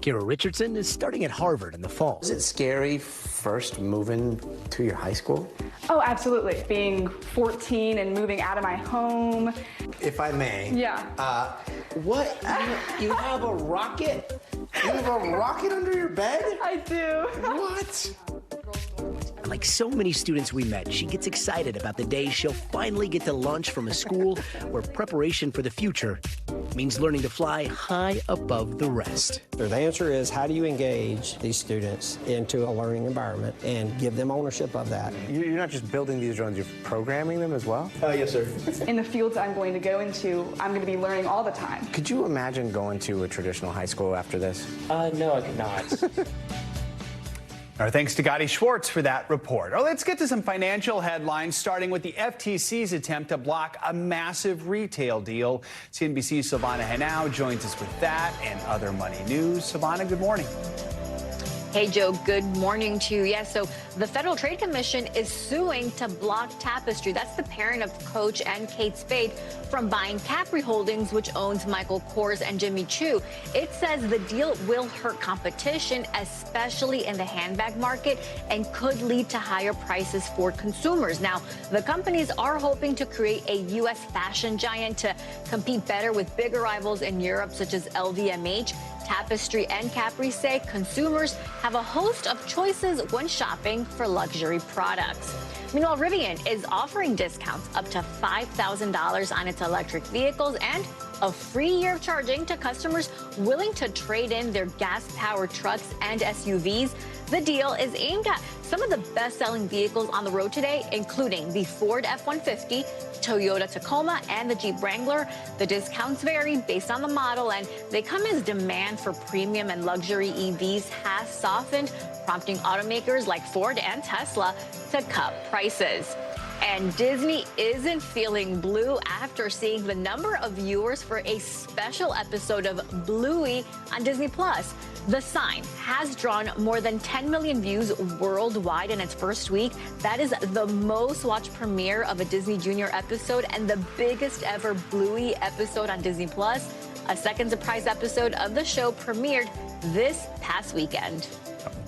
Kira Richardson is starting at Harvard in the fall. Is it scary first moving to your high school? Oh, absolutely. Being 14 and moving out of my home. If I may. Yeah. What? You have a rocket? You have a rocket under your bed? I do. What? Like so many students we met, she gets excited about the day she'll finally get to lunch from a school where preparation for the future means learning to fly high above the rest. The answer is, how do you engage these students into a learning environment and give them ownership of that? You're not just building these drones, you're programming them as well? Yes, sir. In the fields I'm going to go into, I'm going to be learning all the time. Could you imagine going to a traditional high school after this? No, I could not. Our thanks to Gotti Schwartz for that report. Let's get to some financial headlines, starting with the FTC's attempt to block a massive retail deal. CNBC's Silvana Henao joins us with that and other money news. Silvana, good morning. Hey, Joe, good morning to you. Yes, so the Federal Trade Commission is suing to block Tapestry. That's the parent of Coach and Kate Spade from buying Capri Holdings, which owns Michael Kors and Jimmy Choo. It says the deal will hurt competition, especially in the handbag market, and could lead to higher prices for consumers. Now, the companies are hoping to create a U.S. fashion giant to compete better with bigger rivals in Europe, such as LVMH. Tapestry and Capri say consumers have a host of choices when shopping for luxury products. Meanwhile, Rivian is offering discounts up to $5,000 on its electric vehicles and a free year of charging to customers willing to trade in their gas-powered trucks and SUVs. The deal is aimed at some of the best-selling vehicles on the road today, including the Ford F-150, Toyota Tacoma, and the Jeep Wrangler. The discounts vary based on the model, and they come as demand for premium and luxury EVs has softened, prompting automakers like Ford and Tesla to cut prices. And Disney isn't feeling blue after seeing the number of viewers for a special episode of Bluey on Disney+. The Sign has drawn more than 10 million views worldwide in its first week. That is the most watched premiere of a Disney Junior episode and the biggest ever Bluey episode on Disney+. A second surprise episode of the show premiered this past weekend.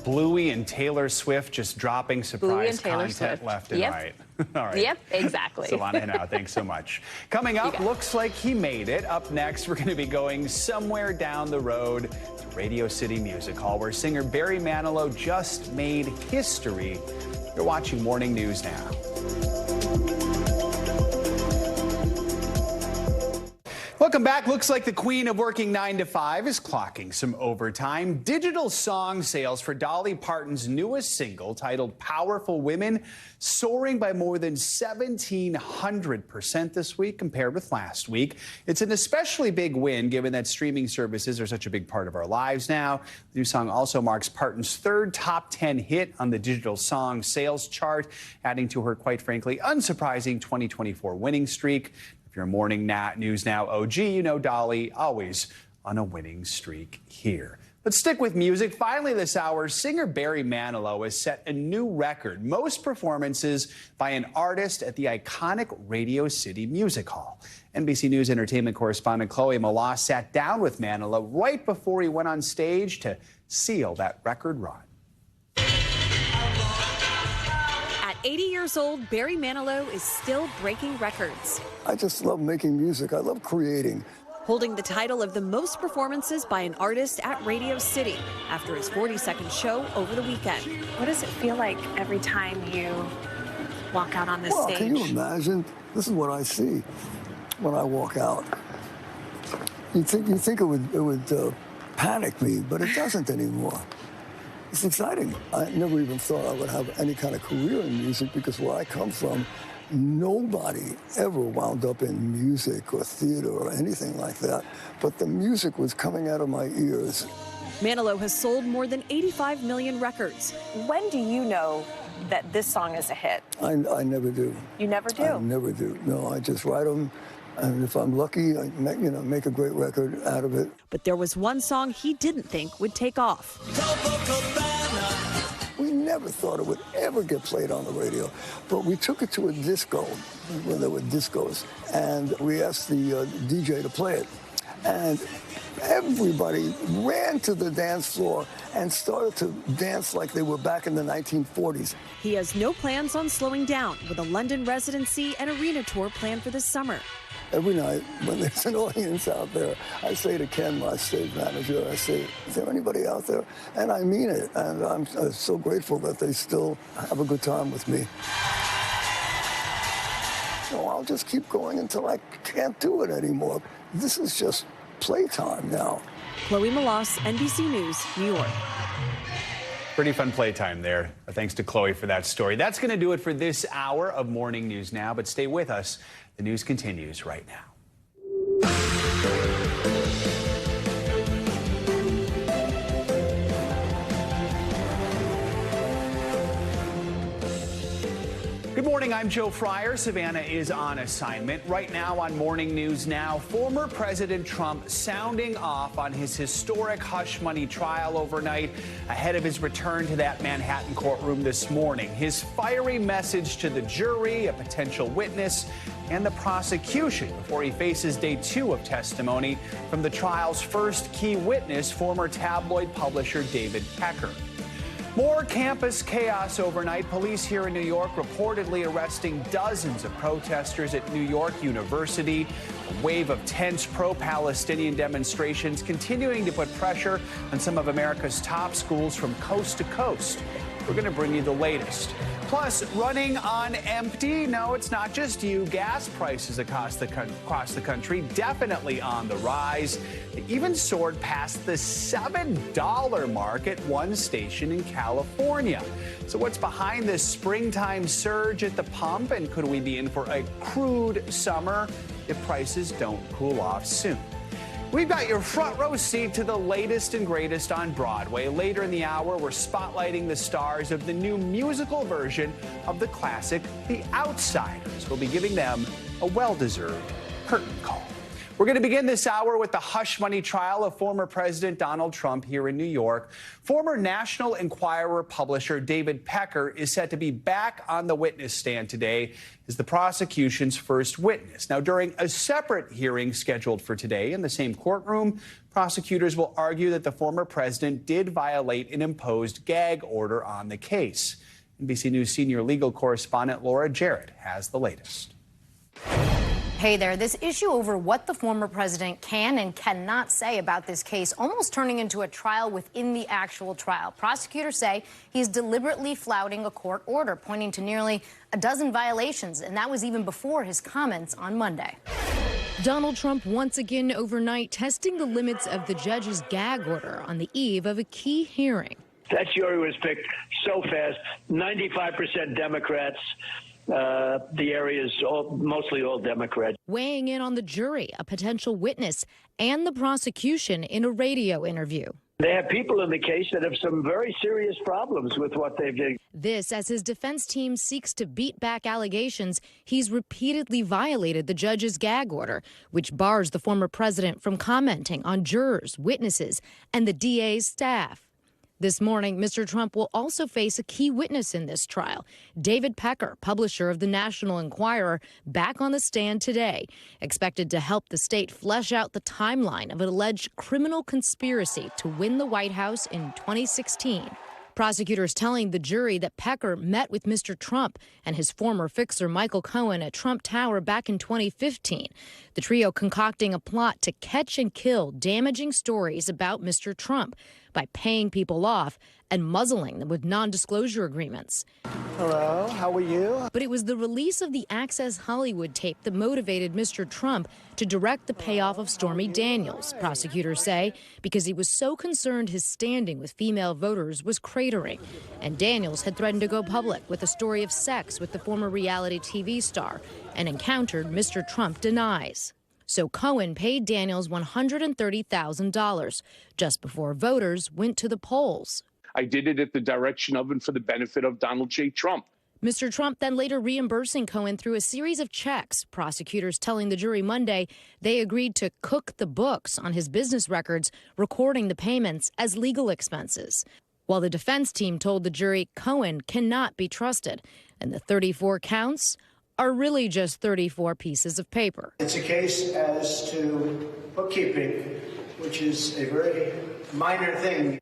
Bluey and Taylor Swift just dropping surprise content Swift. left and right. All right. Yep, exactly. Silvana Henao, thanks so much. Coming up, looks like he made it. Up next, we're going to be going somewhere down the road to Radio City Music Hall, where singer Barry Manilow just made history. You're watching Morning News Now. Welcome back. Looks like the queen of working 9 to 5 is clocking some overtime. Digital song sales for Dolly Parton's newest single, titled Powerful Women, soaring by more than 1,700% this week compared with last week. It's an especially big win given that streaming services are such a big part of our lives now. The new song also marks Parton's third top 10 hit on the digital song sales chart, adding to her, quite frankly, unsurprising 2024 winning streak. If you're a Morning News Now OG, you know Dolly always on a winning streak here. Let's stick with music. Finally this hour, singer Barry Manilow has set a new record. Most performances by an artist at the iconic Radio City Music Hall. NBC News entertainment correspondent Chloe Malas sat down with Manilow right before he went on stage to seal that record run. 80 years old, Barry Manilow is still breaking records. I just love making music. I love creating. Holding the title of the most performances by an artist at Radio City after his 42nd show over the weekend. What does it feel like every time you walk out on this stage? Can you imagine? This is what I see when I walk out. You think it would panic me, but it doesn't anymore. It's exciting. I never even thought I would have any kind of career in music because where I come from, nobody ever wound up in music or theater or anything like that. But the music was coming out of my ears. Manilow has sold more than 85 million records. When do you know that this song is a hit? I never do. You never do? I never do. No, I just write them, And if I'm lucky, I make a great record out of it. But there was one song he didn't think would take off. We never thought it would ever get played on the radio, but we took it to a disco when there were discos, and we asked the DJ to play it. And everybody ran to the dance floor and started to dance like they were back in the 1940s. He has no plans on slowing down, with a London residency and arena tour planned for this summer. Every night when there's an audience out there, I say to Ken, my stage manager, I say, is there anybody out there? And I mean it, and I'm so grateful that they still have a good time with me. So I'll just keep going until I can't do it anymore. This is just playtime now. Chloe Malas, NBC News, New York. Pretty fun playtime there. Thanks to Chloe for that story. That's going to do it for this hour of Morning News Now, but stay with us. The news continues right now. Good morning, I'm Joe Fryer. Savannah is on assignment. Right now on Morning News Now, former President Trump sounding off on his historic hush money trial overnight ahead of his return to that Manhattan courtroom this morning. His fiery message to the jury, a potential witness, and the prosecution before he faces day 2 of testimony from the trial's first key witness, former tabloid publisher David Pecker. More campus chaos overnight. Police here in New York reportedly arresting dozens of protesters at New York University. A wave of tense pro-Palestinian demonstrations continuing to put pressure on some of America's top schools from coast to coast. We're going to bring you the latest. Plus, running on empty. No, it's not just you. Gas prices across the country definitely on the rise. They even soared past the $7 mark at one station in California. So what's behind this springtime surge at the pump? And could we be in for a crude summer if prices don't cool off soon? We've got your front row seat to the latest and greatest on Broadway. Later in the hour, we're spotlighting the stars of the new musical version of the classic The Outsiders. We'll be giving them a well-deserved curtain call. We're going to begin this hour with the hush money trial of former President Donald Trump here in New York. Former National Enquirer publisher David Pecker is set to be back on the witness stand today as the prosecution's first witness. Now, during a separate hearing scheduled for today in the same courtroom, prosecutors will argue that the former president did violate an imposed gag order on the case. NBC News senior legal correspondent Laura Jarrett has the latest. Hey there, this issue over what the former president can and cannot say about this case almost turning into a trial within the actual trial. Prosecutors say he's deliberately flouting a court order, pointing to nearly a dozen violations, and that was even before his comments on Monday. Donald Trump once again overnight testing the limits of the judge's gag order on the eve of a key hearing. That jury was picked so fast, 95% Democrats. The area is mostly all Democrat. Weighing in on the jury, a potential witness, and the prosecution in a radio interview. They have people in the case that have some very serious problems with what they've done. This as his defense team seeks to beat back allegations he's repeatedly violated the judge's gag order, which bars the former president from commenting on jurors, witnesses, and the DA's staff. This morning, Mr. Trump will also face a key witness in this trial. David Pecker, publisher of the National Enquirer, back on the stand today, expected to help the state flesh out the timeline of an alleged criminal conspiracy to win the White House in 2016. Prosecutors telling the jury that Pecker met with Mr. Trump and his former fixer Michael Cohen at Trump Tower back in 2015. The trio concocting a plot to catch and kill damaging stories about Mr. Trump by paying people off and muzzling them with non-disclosure agreements. Hello, how are you? But it was the release of the Access Hollywood tape that motivated Mr. Trump to direct the payoff of Stormy Daniels, prosecutors say, because he was so concerned his standing with female voters was cratering. And Daniels had threatened to go public with a story of sex with the former reality TV star, an encounter Mr. Trump denies. So Cohen paid Daniels $130,000 just before voters went to the polls. I did it at the direction of and for the benefit of Donald J. Trump. Mr. Trump then later reimbursing Cohen through a series of checks, prosecutors telling the jury Monday they agreed to cook the books on his business records, recording the payments as legal expenses. While the defense team told the jury Cohen cannot be trusted, and the 34 counts are really just 34 pieces of paper. It's a case as to bookkeeping, which is a very minor thing.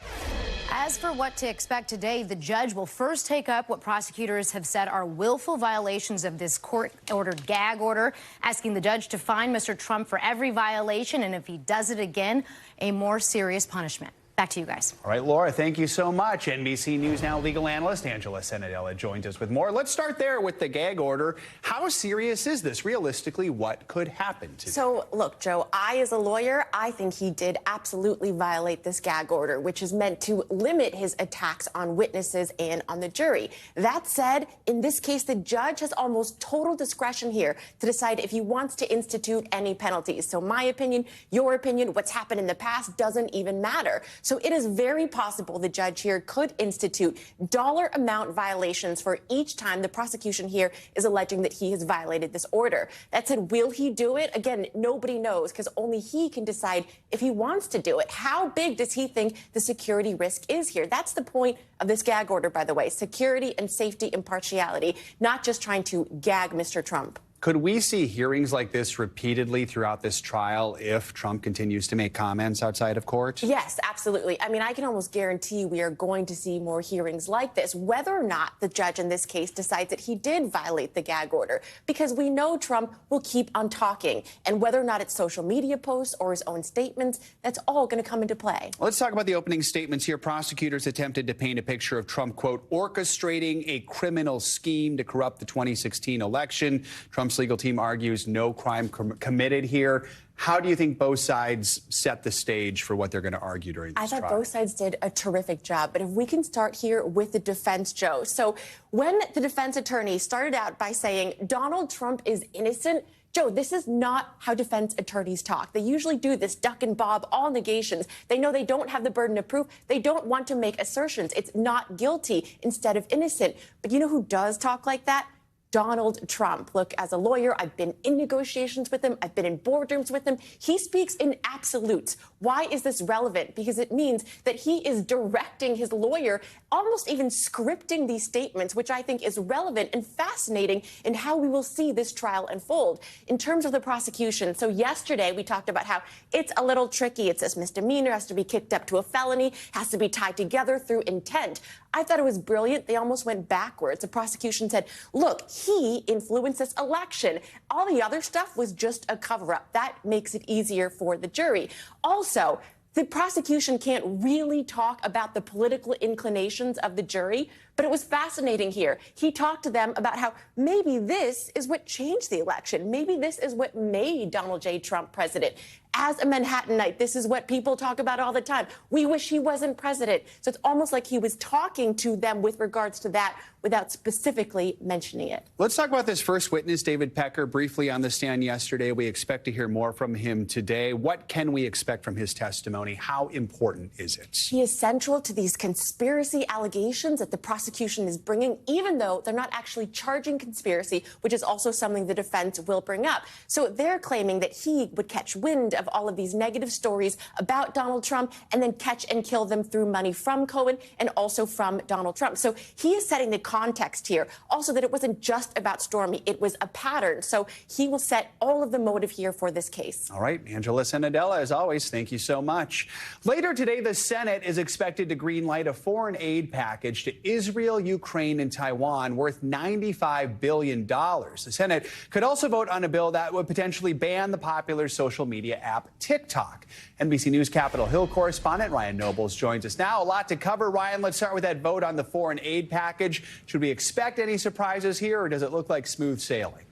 As for what to expect today, the judge will first take up what prosecutors have said are willful violations of this court-ordered gag order, asking the judge to fine Mr. Trump for every violation, and if he does it again, a more serious punishment. Back to you guys. All right, Laura, thank you so much. NBC News Now legal analyst Angela Senadella joins us with more. Let's start there with the gag order. How serious is this? Realistically, what could happen today? So, look, Joe, as a lawyer, I think he did absolutely violate this gag order, which is meant to limit his attacks on witnesses and on the jury. That said, in this case, the judge has almost total discretion here to decide if he wants to institute any penalties. So my opinion, your opinion, what's happened in the past doesn't even matter. So it is very possible the judge here could institute dollar amount violations for each time the prosecution here is alleging that he has violated this order. That said, will he do it? Again, nobody knows because only he can decide if he wants to do it. How big does he think the security risk is here? That's the point of this gag order, by the way. Security and safety impartiality, not just trying to gag Mr. Trump. Could we see hearings like this repeatedly throughout this trial if Trump continues to make comments outside of court? Yes, absolutely. I mean, I can almost guarantee we are going to see more hearings like this, whether or not the judge in this case decides that he did violate the gag order, because we know Trump will keep on talking. And whether or not it's social media posts or his own statements, that's all going to come into play. Let's talk about the opening statements here. Prosecutors attempted to paint a picture of Trump, quote, orchestrating a criminal scheme to corrupt the 2016 election. Trump's legal team argues no crime committed here. How do you think both sides set the stage for what they're going to argue during this trial? I thought both sides did a terrific job. But if we can start here with the defense, Joe. So when the defense attorney started out by saying Donald Trump is innocent, Joe, this is not how defense attorneys talk. They usually do this duck and bob, all negations. They know they don't have the burden of proof. They don't want to make assertions. It's not guilty instead of innocent. But you know who does talk like that? Donald Trump. Look, as a lawyer, I've been in negotiations with him. I've been in boardrooms with him. He speaks in absolutes. Why is this relevant? Because it means that he is directing his lawyer, almost even scripting these statements, which I think is relevant and fascinating in how we will see this trial unfold. In terms of the prosecution, so yesterday we talked about how it's a little tricky. It says misdemeanor has to be kicked up to a felony, has to be tied together through intent. I thought it was brilliant. They almost went backwards. The prosecution said, look, he influenced this election. All the other stuff was just a cover-up. That makes it easier for the jury. Also, the prosecution can't really talk about the political inclinations of the jury, but it was fascinating here. He talked to them about how maybe this is what changed the election. Maybe this is what made Donald J. Trump president. As a Manhattanite, this is what people talk about all the time. We wish he wasn't president. So it's almost like he was talking to them with regards to that without specifically mentioning it. Let's talk about this first witness, David Pecker, briefly on the stand yesterday. We expect to hear more from him today. What can we expect from his testimony? How important is it? He is central to these conspiracy allegations that the prosecution is bringing, even though they're not actually charging conspiracy, which is also something the defense will bring up. So they're claiming that he would catch wind of all of these negative stories about Donald Trump and then catch and kill them through money from Cohen and also from Donald Trump. So he is setting the context here. Also that it wasn't just about Stormy, it was a pattern. So he will set all of the motive here for this case. All right, Angela Senadella, as always, thank you so much. Later today, the Senate is expected to greenlight a foreign aid package to Israel, Ukraine, and Taiwan worth $95 billion. The Senate could also vote on a bill that would potentially ban the popular social media app TikTok. NBC News Capitol Hill correspondent Ryan Nobles joins us now. A lot to cover. Ryan, let's start with that vote on the foreign aid package. Should we expect any surprises here, or does it look like smooth sailing?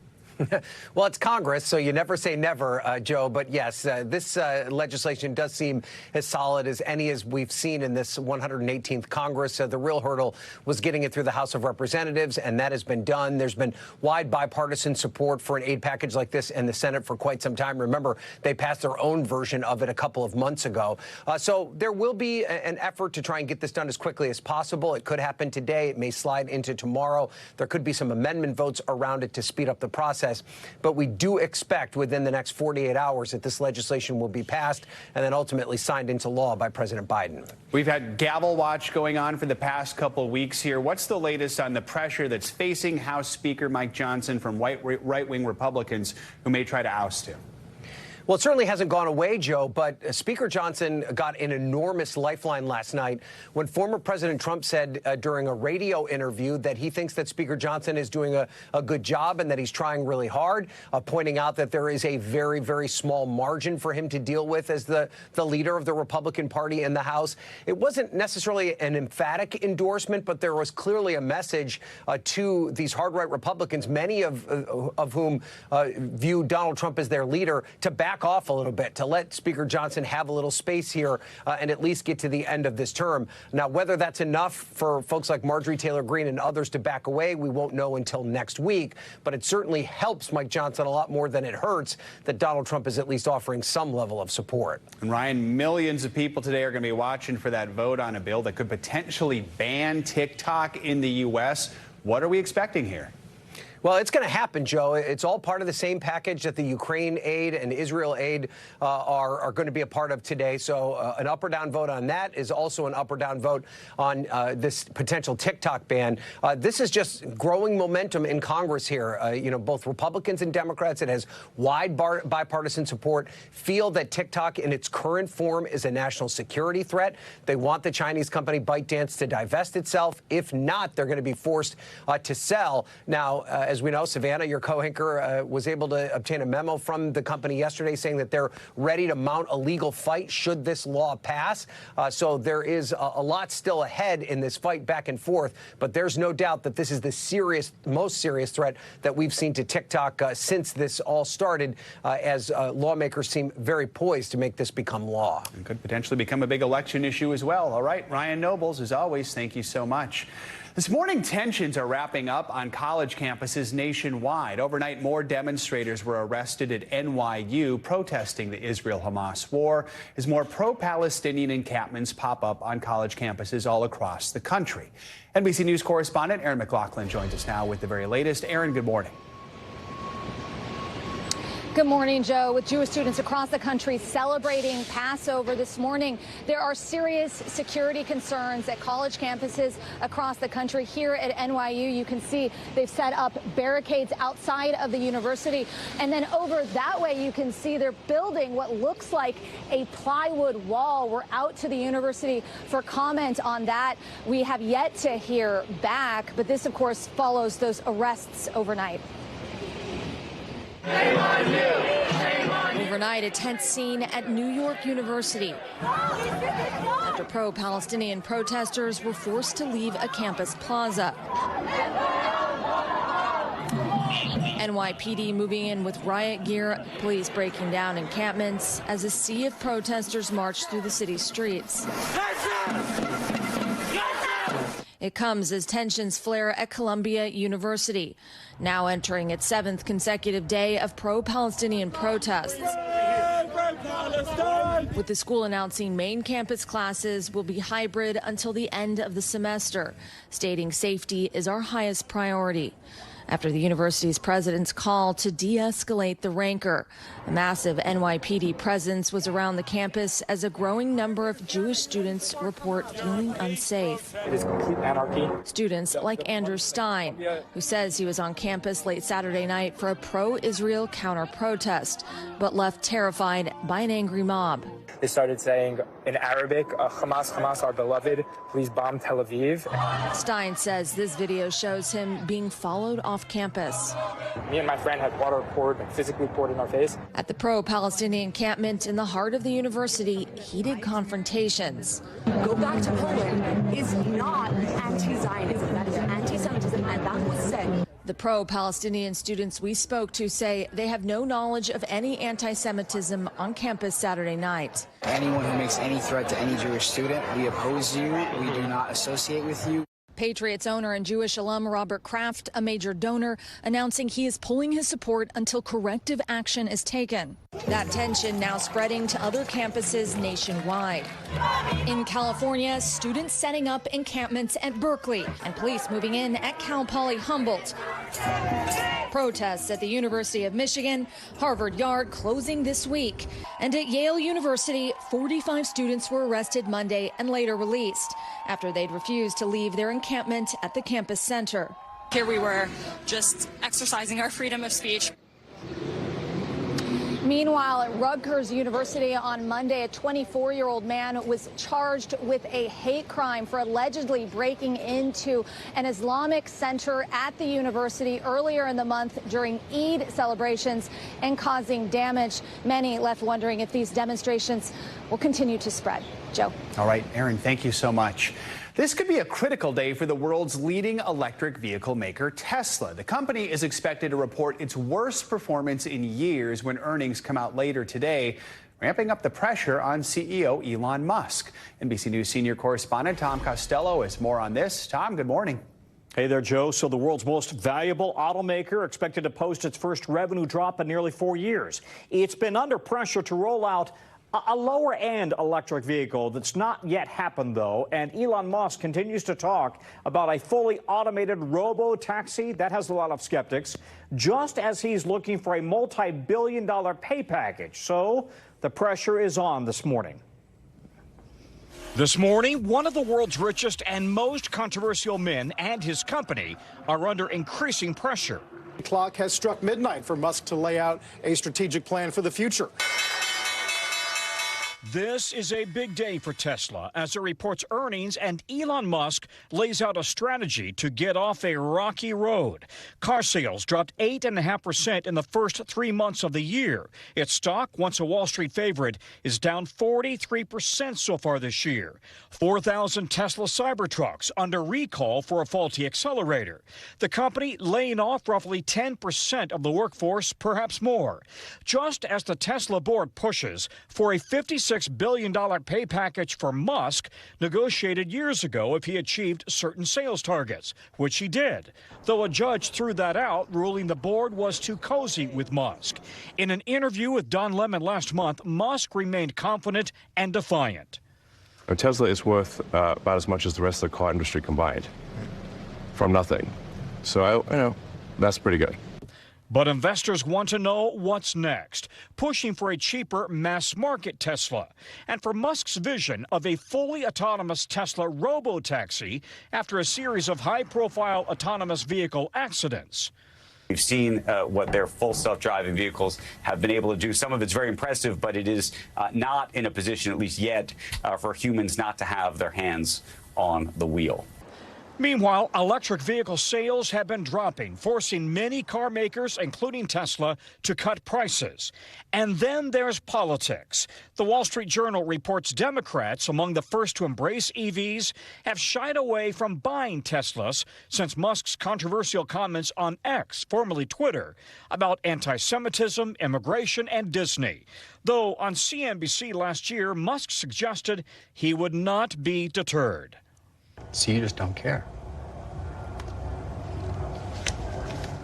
Well, it's Congress, so you never say never, Joe. But yes, this legislation does seem as solid as any as we've seen in this 118th Congress. The real hurdle was getting it through the House of Representatives, and that has been done. There's been wide bipartisan support for an aid package like this in the Senate for quite some time. Remember, they passed their own version of it a couple of months ago. So there will be an effort to try and get this done as quickly as possible. It could happen today. It may slide into tomorrow. There could be some amendment votes around it to speed up the process. But we do expect within the next 48 hours that this legislation will be passed and then ultimately signed into law by President Biden. We've had gavel watch going on for the past couple of weeks here. What's the latest on the pressure that's facing House Speaker Mike Johnson from right-wing Republicans who may try to oust him? Well, it certainly hasn't gone away, Joe, but Speaker Johnson got an enormous lifeline last night when former President Trump said during a radio interview that he thinks that Speaker Johnson is doing a good job and that he's trying really hard, pointing out that there is a very, very small margin for him to deal with as the leader of the Republican Party in the House. It wasn't necessarily an emphatic endorsement, but there was clearly a message to these hard-right Republicans, many of whom view Donald Trump as their leader, to back off a little bit, to let Speaker Johnson have a little space here and at least get to the end of this term. Now, whether that's enough for folks like Marjorie Taylor Greene and others to back away, we won't know until next week. But it certainly helps Mike Johnson a lot more than it hurts that Donald Trump is at least offering some level of support. And Ryan, millions of people today are going to be watching for that vote on a bill that could potentially ban TikTok in the U.S. What are we expecting here? Well, it's going to happen, Joe. It's all part of the same package that the Ukraine aid and Israel aid are going to be a part of today. So an up or down vote on that is also an up or down vote on this potential TikTok ban. This is just growing momentum in Congress here. Both Republicans and Democrats, it has wide bipartisan support, feel that TikTok in its current form is a national security threat. They want the Chinese company ByteDance to divest itself. If not, they're going to be forced to sell. Now, as we know, Savannah, your co-anchor, was able to obtain a memo from the company yesterday saying that they're ready to mount a legal fight should this law pass. So there is a lot still ahead in this fight back and forth. But there's no doubt that this is the most serious threat that we've seen to TikTok since this all started, as lawmakers seem very poised to make this become law. It could potentially become a big election issue as well. All right, Ryan Nobles, as always, thank you so much. This morning, tensions are wrapping up on college campuses nationwide. Overnight, more demonstrators were arrested at NYU protesting the Israel-Hamas war as more pro-Palestinian encampments pop up on college campuses all across the country. NBC News correspondent Aaron McLaughlin joins us now with the very latest. Aaron, good morning. Good morning, Joe. With Jewish students across the country celebrating Passover this morning, there are serious security concerns at college campuses across the country. Here at NYU, you can see they've set up barricades outside of the university. And then over that way, you can see they're building what looks like a plywood wall. We're out to the university for comment on that. We have yet to hear back, but this, of course, follows those arrests overnight. Overnight, a tense scene at New York University after pro-Palestinian protesters were forced to leave a campus plaza. NYPD moving in with riot gear, police breaking down encampments as a sea of protesters marched through the city's streets. It comes as tensions flare at Columbia University, now entering its 7th consecutive day of pro-Palestinian protests. With the school announcing main campus classes will be hybrid until the end of the semester, stating safety is our highest priority. After the university's president's call to de-escalate the rancor, a massive NYPD presence was around the campus as a growing number of Jewish students report feeling unsafe. It is complete anarchy. Students like Andrew Stein, who says he was on campus late Saturday night for a pro-Israel counter-protest, but left terrified by an angry mob. They started saying in Arabic, Hamas, Hamas, our beloved, please bomb Tel Aviv. Stein says this video shows him being followed off campus. Me and my friend had water poured, physically poured in our face. At the pro-Palestinian encampment in the heart of the university, heated confrontations. Go back to Poland is not anti-Zionism. That is anti-Semitism, and that was said. The pro-Palestinian students we spoke to say they have no knowledge of any anti-Semitism on campus Saturday night. Anyone who makes any threat to any Jewish student, we oppose you. We do not associate with you. Patriots owner and Jewish alum Robert Kraft, a major donor, announcing he is pulling his support until corrective action is taken. That tension now spreading to other campuses nationwide. In California, students setting up encampments at Berkeley and police moving in at Cal Poly Humboldt. Protests at the University of Michigan, Harvard Yard closing this week. And at Yale University, 45 students were arrested Monday and later released after they'd refused to leave their encampment at the campus center. Here we were just exercising our freedom of speech. Meanwhile, at Rutgers University on Monday, a 24-year-old man was charged with a hate crime for allegedly breaking into an Islamic center at the university earlier in the month during Eid celebrations and causing damage. Many left wondering if these demonstrations will continue to spread. Joe. All right, Aaron, thank you so much. This could be a critical day for the world's leading electric vehicle maker, Tesla. The company is expected to report its worst performance in years when earnings come out later today, ramping up the pressure on CEO Elon Musk. NBC News senior correspondent Tom Costello has more on this. Tom, good morning. Hey there, Joe. So the world's most valuable automaker expected to post its first revenue drop in nearly 4 years. It's been under pressure to roll out a lower-end electric vehicle that's not yet happened, though, and Elon Musk continues to talk about a fully automated robo-taxi. That has a lot of skeptics, just as he's looking for a multi-billion-dollar pay package. So the pressure is on this morning. This morning, one of the world's richest and most controversial men and his company are under increasing pressure. The clock has struck midnight for Musk to lay out a strategic plan for the future. This is a big day for Tesla as it reports earnings and Elon Musk lays out a strategy to get off a rocky road. Car sales dropped 8.5% in the first 3 months of the year. Its stock, once a Wall Street favorite, is down 43% so far this year. 4,000 Tesla Cybertrucks under recall for a faulty accelerator. The company laying off roughly 10% of the workforce, perhaps more. Just as the Tesla board pushes for a $56 billion pay package for Musk, negotiated years ago if he achieved certain sales targets, which he did, though a judge threw that out, ruling the board was too cozy with Musk. In an interview with Don Lemon last month, Musk remained confident and defiant. Tesla is worth about as much as the rest of the car industry combined, from nothing. So, that's pretty good. But investors want to know what's next, pushing for a cheaper mass-market Tesla, and for Musk's vision of a fully autonomous Tesla robo-taxi after a series of high-profile autonomous vehicle accidents. We've seen what their full self-driving vehicles have been able to do. Some of it's very impressive, but it is not in a position, at least yet, for humans not to have their hands on the wheel. Meanwhile, electric vehicle sales have been dropping, forcing many car makers, including Tesla, to cut prices. And then there's politics. The Wall Street Journal reports Democrats, among the first to embrace EVs, have shied away from buying Teslas since Musk's controversial comments on X, formerly Twitter, about anti-Semitism, immigration, and Disney. Though on CNBC last year, Musk suggested he would not be deterred. So you just don't care.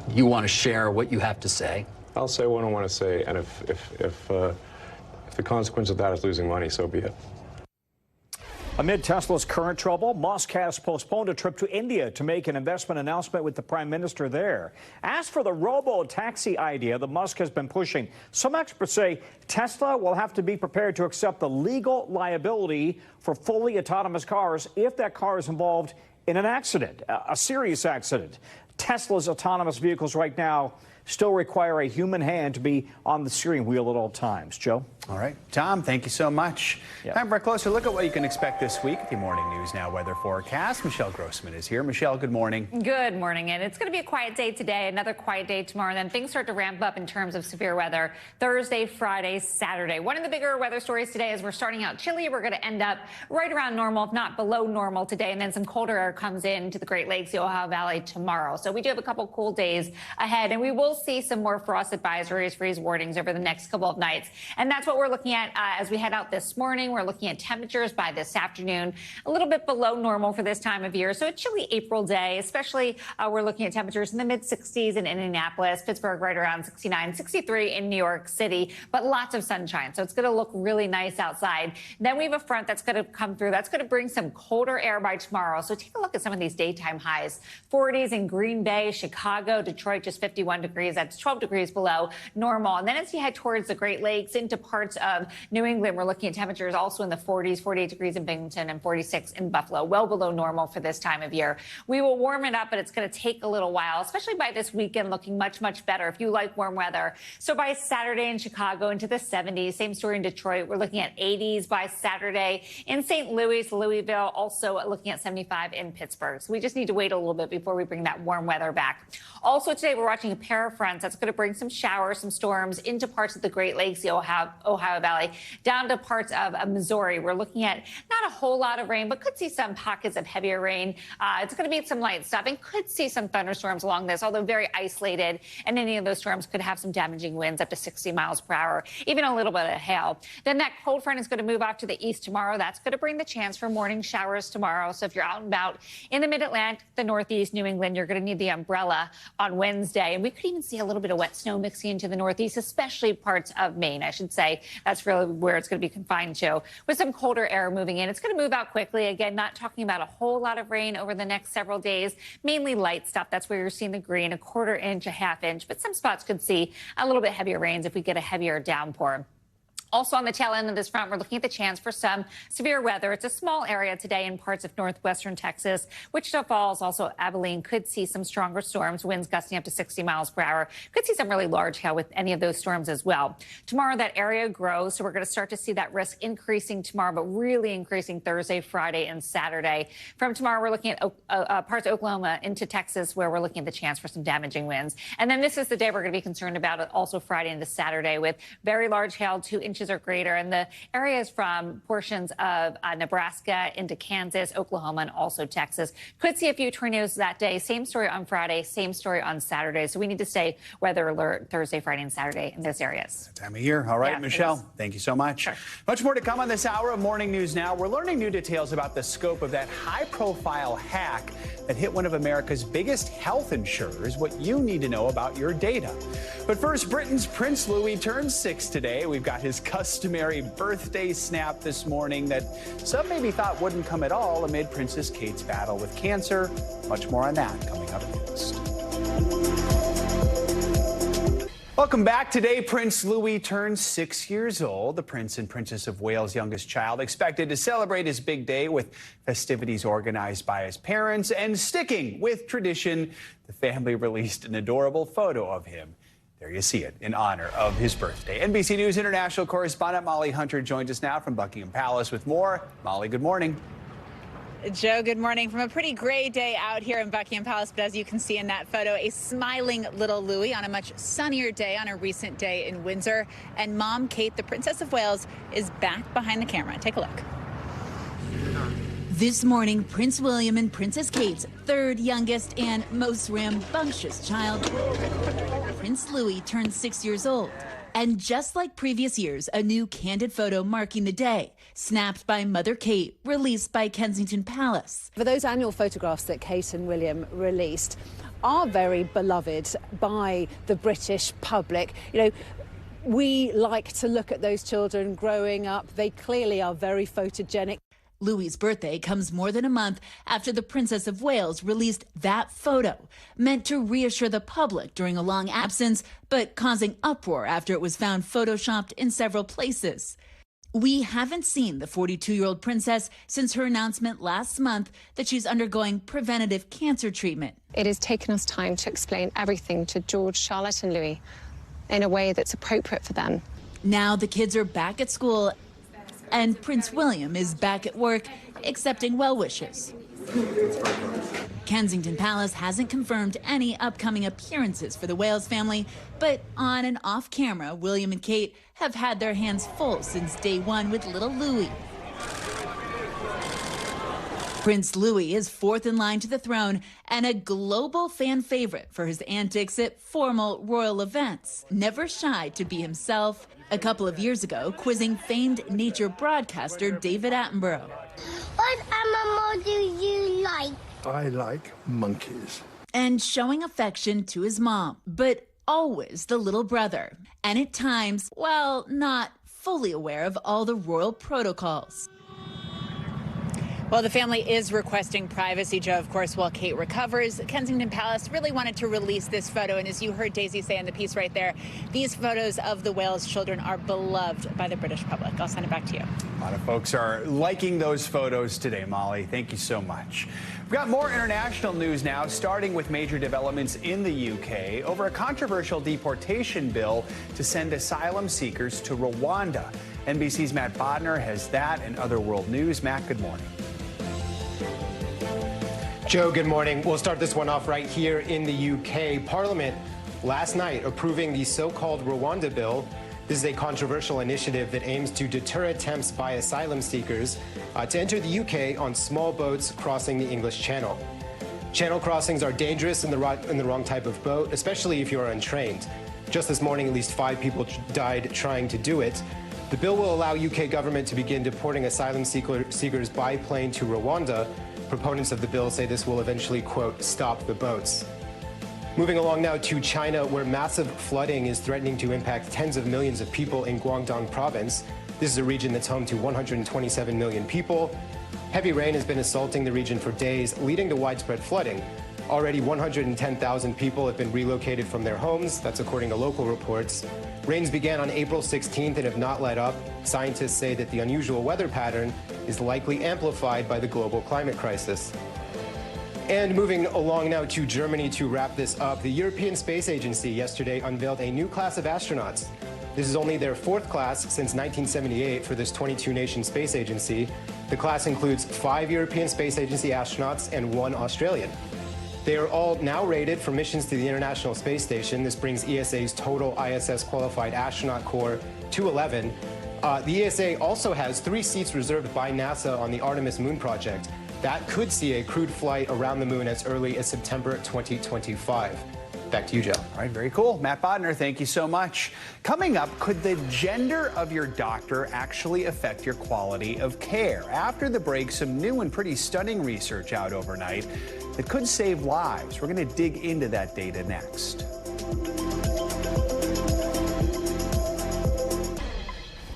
You want to share what you have to say. I'll say what I want to say, and if the consequence of that is losing money, so be it. Amid Tesla's current trouble, Musk has postponed a trip to India to make an investment announcement with the prime minister there. As for the robo-taxi idea that Musk has been pushing, some experts say Tesla will have to be prepared to accept the legal liability for fully autonomous cars if that car is involved in an accident, a serious accident. Tesla's autonomous vehicles right now still require a human hand to be on the steering wheel at all times. Joe? All right, Tom, thank you so much. Yep. Time for a closer look at what you can expect this week. The Morning News Now weather forecast. Michelle Grossman is here. Michelle, good morning. Good morning. And it's going to be a quiet day today, another quiet day tomorrow. Then things start to ramp up in terms of severe weather Thursday, Friday, Saturday. One of the bigger weather stories today is we're starting out chilly. We're going to end up right around normal, if not below normal today. And then some colder air comes in to the Great Lakes, the Ohio Valley tomorrow. So we do have a couple cool days ahead, and we will see some more frost advisories, freeze warnings over the next couple of nights. And that's what we're looking at as we head out this morning. We're looking at temperatures by this afternoon, a little bit below normal for this time of year. So a chilly April day, especially we're looking at temperatures in the mid 60s in Indianapolis, Pittsburgh right around 69, 63 in New York City, but lots of sunshine. So it's going to look really nice outside. Then we have a front that's going to come through. That's going to bring some colder air by tomorrow. So take a look at some of these daytime highs. 40s in Green Bay, Chicago, Detroit, just 51 degrees. That's 12 degrees below normal. And then as you head towards the Great Lakes into parts of New England, we're looking at temperatures also in the 40s, 48 degrees in Binghamton and 46 in Buffalo, well below normal for this time of year. We will warm it up, but it's going to take a little while, especially by this weekend, looking much, much better if you like warm weather. So by Saturday in Chicago into the 70s, same story in Detroit. We're looking at 80s by Saturday in St. Louis, Louisville, also looking at 75 in Pittsburgh. So we just need to wait a little bit before we bring that warm weather back. Also today, we're watching a pair of fronts that's going to bring some showers, some storms into parts of the Great Lakes, the Ohio Valley, down to parts of Missouri. We're looking at not a whole lot of rain, but could see some pockets of heavier rain. It's going to be some light stuff and could see some thunderstorms along this, although very isolated. And any of those storms could have some damaging winds up to 60 miles per hour, even a little bit of hail. Then that cold front is going to move off to the east tomorrow. That's going to bring the chance for morning showers tomorrow. So if you're out and about in the mid-Atlantic, the Northeast, New England, you're going to need the umbrella on Wednesday. And we could even see a little bit of wet snow mixing into the Northeast, especially parts of Maine, I should say. That's really where it's going to be confined to, with some colder air moving in. It's going to move out quickly. Again, not talking about a whole lot of rain over the next several days, mainly light stuff. That's where you're seeing the green, a quarter inch, a half inch. But some spots could see a little bit heavier rains if we get a heavier downpour. Also on the tail end of this front, we're looking at the chance for some severe weather. It's a small area today in parts of northwestern Texas. Wichita Falls, also Abilene, could see some stronger storms, winds gusting up to 60 miles per hour. Could see some really large hail with any of those storms as well. Tomorrow, that area grows, so we're going to start to see that risk increasing tomorrow, but really increasing Thursday, Friday, and Saturday. From tomorrow, we're looking at parts of Oklahoma into Texas, where we're looking at the chance for some damaging winds. And then this is the day we're going to be concerned about it also Friday into Saturday with very large hail, 2 inches or greater, and the areas from portions of Nebraska into Kansas, Oklahoma, and also Texas. Could see a few tornadoes that day. Same story on Friday, same story on Saturday. So we need to stay weather alert Thursday, Friday, and Saturday in those areas. That time of year. All right, yeah, Michelle, thank you so much. Sure. Much more to come on this hour of Morning News Now. We're learning new details about the scope of that high-profile hack that hit one of America's biggest health insurers, what you need to know about your data. But first, Britain's Prince Louis turns 6 today. We've got his customary birthday snap this morning that some maybe thought wouldn't come at all amid Princess Kate's battle with cancer. Much more on that coming up next. Welcome back. Today, Prince Louis turns 6 years old. The Prince and Princess of Wales' youngest child expected to celebrate his big day with festivities organized by his parents. And sticking with tradition, the family released an adorable photo of him. There you see it, in honor of his birthday. NBC News international correspondent Molly Hunter joins us now from Buckingham Palace with more. Molly, good morning. Joe, good morning. From a pretty gray day out here in Buckingham Palace, but as you can see in that photo, a smiling little Louis on a much sunnier day on a recent day in Windsor. And Mom Kate, the Princess of Wales, is back behind the camera. Take a look. This morning, Prince William and Princess Kate's third youngest and most rambunctious child, Prince Louis, turned 6 years old. And just like previous years, a new candid photo marking the day, snapped by Mother Kate, released by Kensington Palace. For those annual photographs that Kate and William released are very beloved by the British public. You know, we like to look at those children growing up. They clearly are very photogenic. Louis's birthday comes more than a month after the Princess of Wales released that photo, meant to reassure the public during a long absence, but causing uproar after it was found photoshopped in several places. We haven't seen the 42-year-old princess since her announcement last month that she's undergoing preventative cancer treatment. It has taken us time to explain everything to George, Charlotte and Louis in a way that's appropriate for them. Now the kids are back at school, and Prince William is back at work, accepting well wishes. Kensington Palace hasn't confirmed any upcoming appearances for the Wales family, but on and off camera, William and Kate have had their hands full since day one with little Louis. Prince Louis is fourth in line to the throne and a global fan favorite for his antics at formal royal events. Never shy to be himself. A couple of years ago, quizzing famed nature broadcaster David Attenborough. What animal do you like? I like monkeys. And showing affection to his mom, but always the little brother. And at times, well, not fully aware of all the royal protocols. Well, the family is requesting privacy, Joe, of course, while Kate recovers. Kensington Palace really wanted to release this photo. And as you heard Daisy say in the piece right there, these photos of the Wales children are beloved by the British public. I'll send it back to you. A lot of folks are liking those photos today, Molly. Thank you so much. We've got more international news now, starting with major developments in the UK over a controversial deportation bill to send asylum seekers to Rwanda. NBC's Matt Bodner has that and other world news. Matt, good morning. Joe, good morning. We'll start this one off right here in the UK. Parliament last night approving the so-called Rwanda bill. This is a controversial initiative that aims to deter attempts by asylum seekers to enter the UK on small boats crossing the English Channel. Channel crossings are dangerous in the wrong type of boat, especially if you're untrained. Just this morning, at least 5 people died trying to do it. The bill will allow UK government to begin deporting asylum seekers by plane to Rwanda. Proponents of the bill say this will eventually, quote, stop the boats. Moving along now to China, where massive flooding is threatening to impact tens of millions of people in Guangdong province. This is a region that's home to 127 million people. Heavy rain has been assaulting the region for days, leading to widespread flooding. Already 110,000 people have been relocated from their homes. That's according to local reports. Rains began on April 16th and have not let up. Scientists say that the unusual weather pattern is likely amplified by the global climate crisis. And moving along now to Germany to wrap this up, the European Space Agency yesterday unveiled a new class of astronauts. This is only their 4th class since 1978 for this 22-nation space agency. The class includes 5 European Space Agency astronauts and 1 Australian. They are all now rated for missions to the International Space Station. This brings ESA's total ISS-qualified astronaut corps to 11. The ESA also has 3 seats reserved by NASA on the Artemis moon project. That could see a crewed flight around the moon as early as September 2025. Back to you, Joe. All right, very cool. Matt Bodner, thank you so much. Coming up, could the gender of your doctor actually affect your quality of care? After the break, some new and pretty stunning research out overnight that could save lives. We're going to dig into that data next.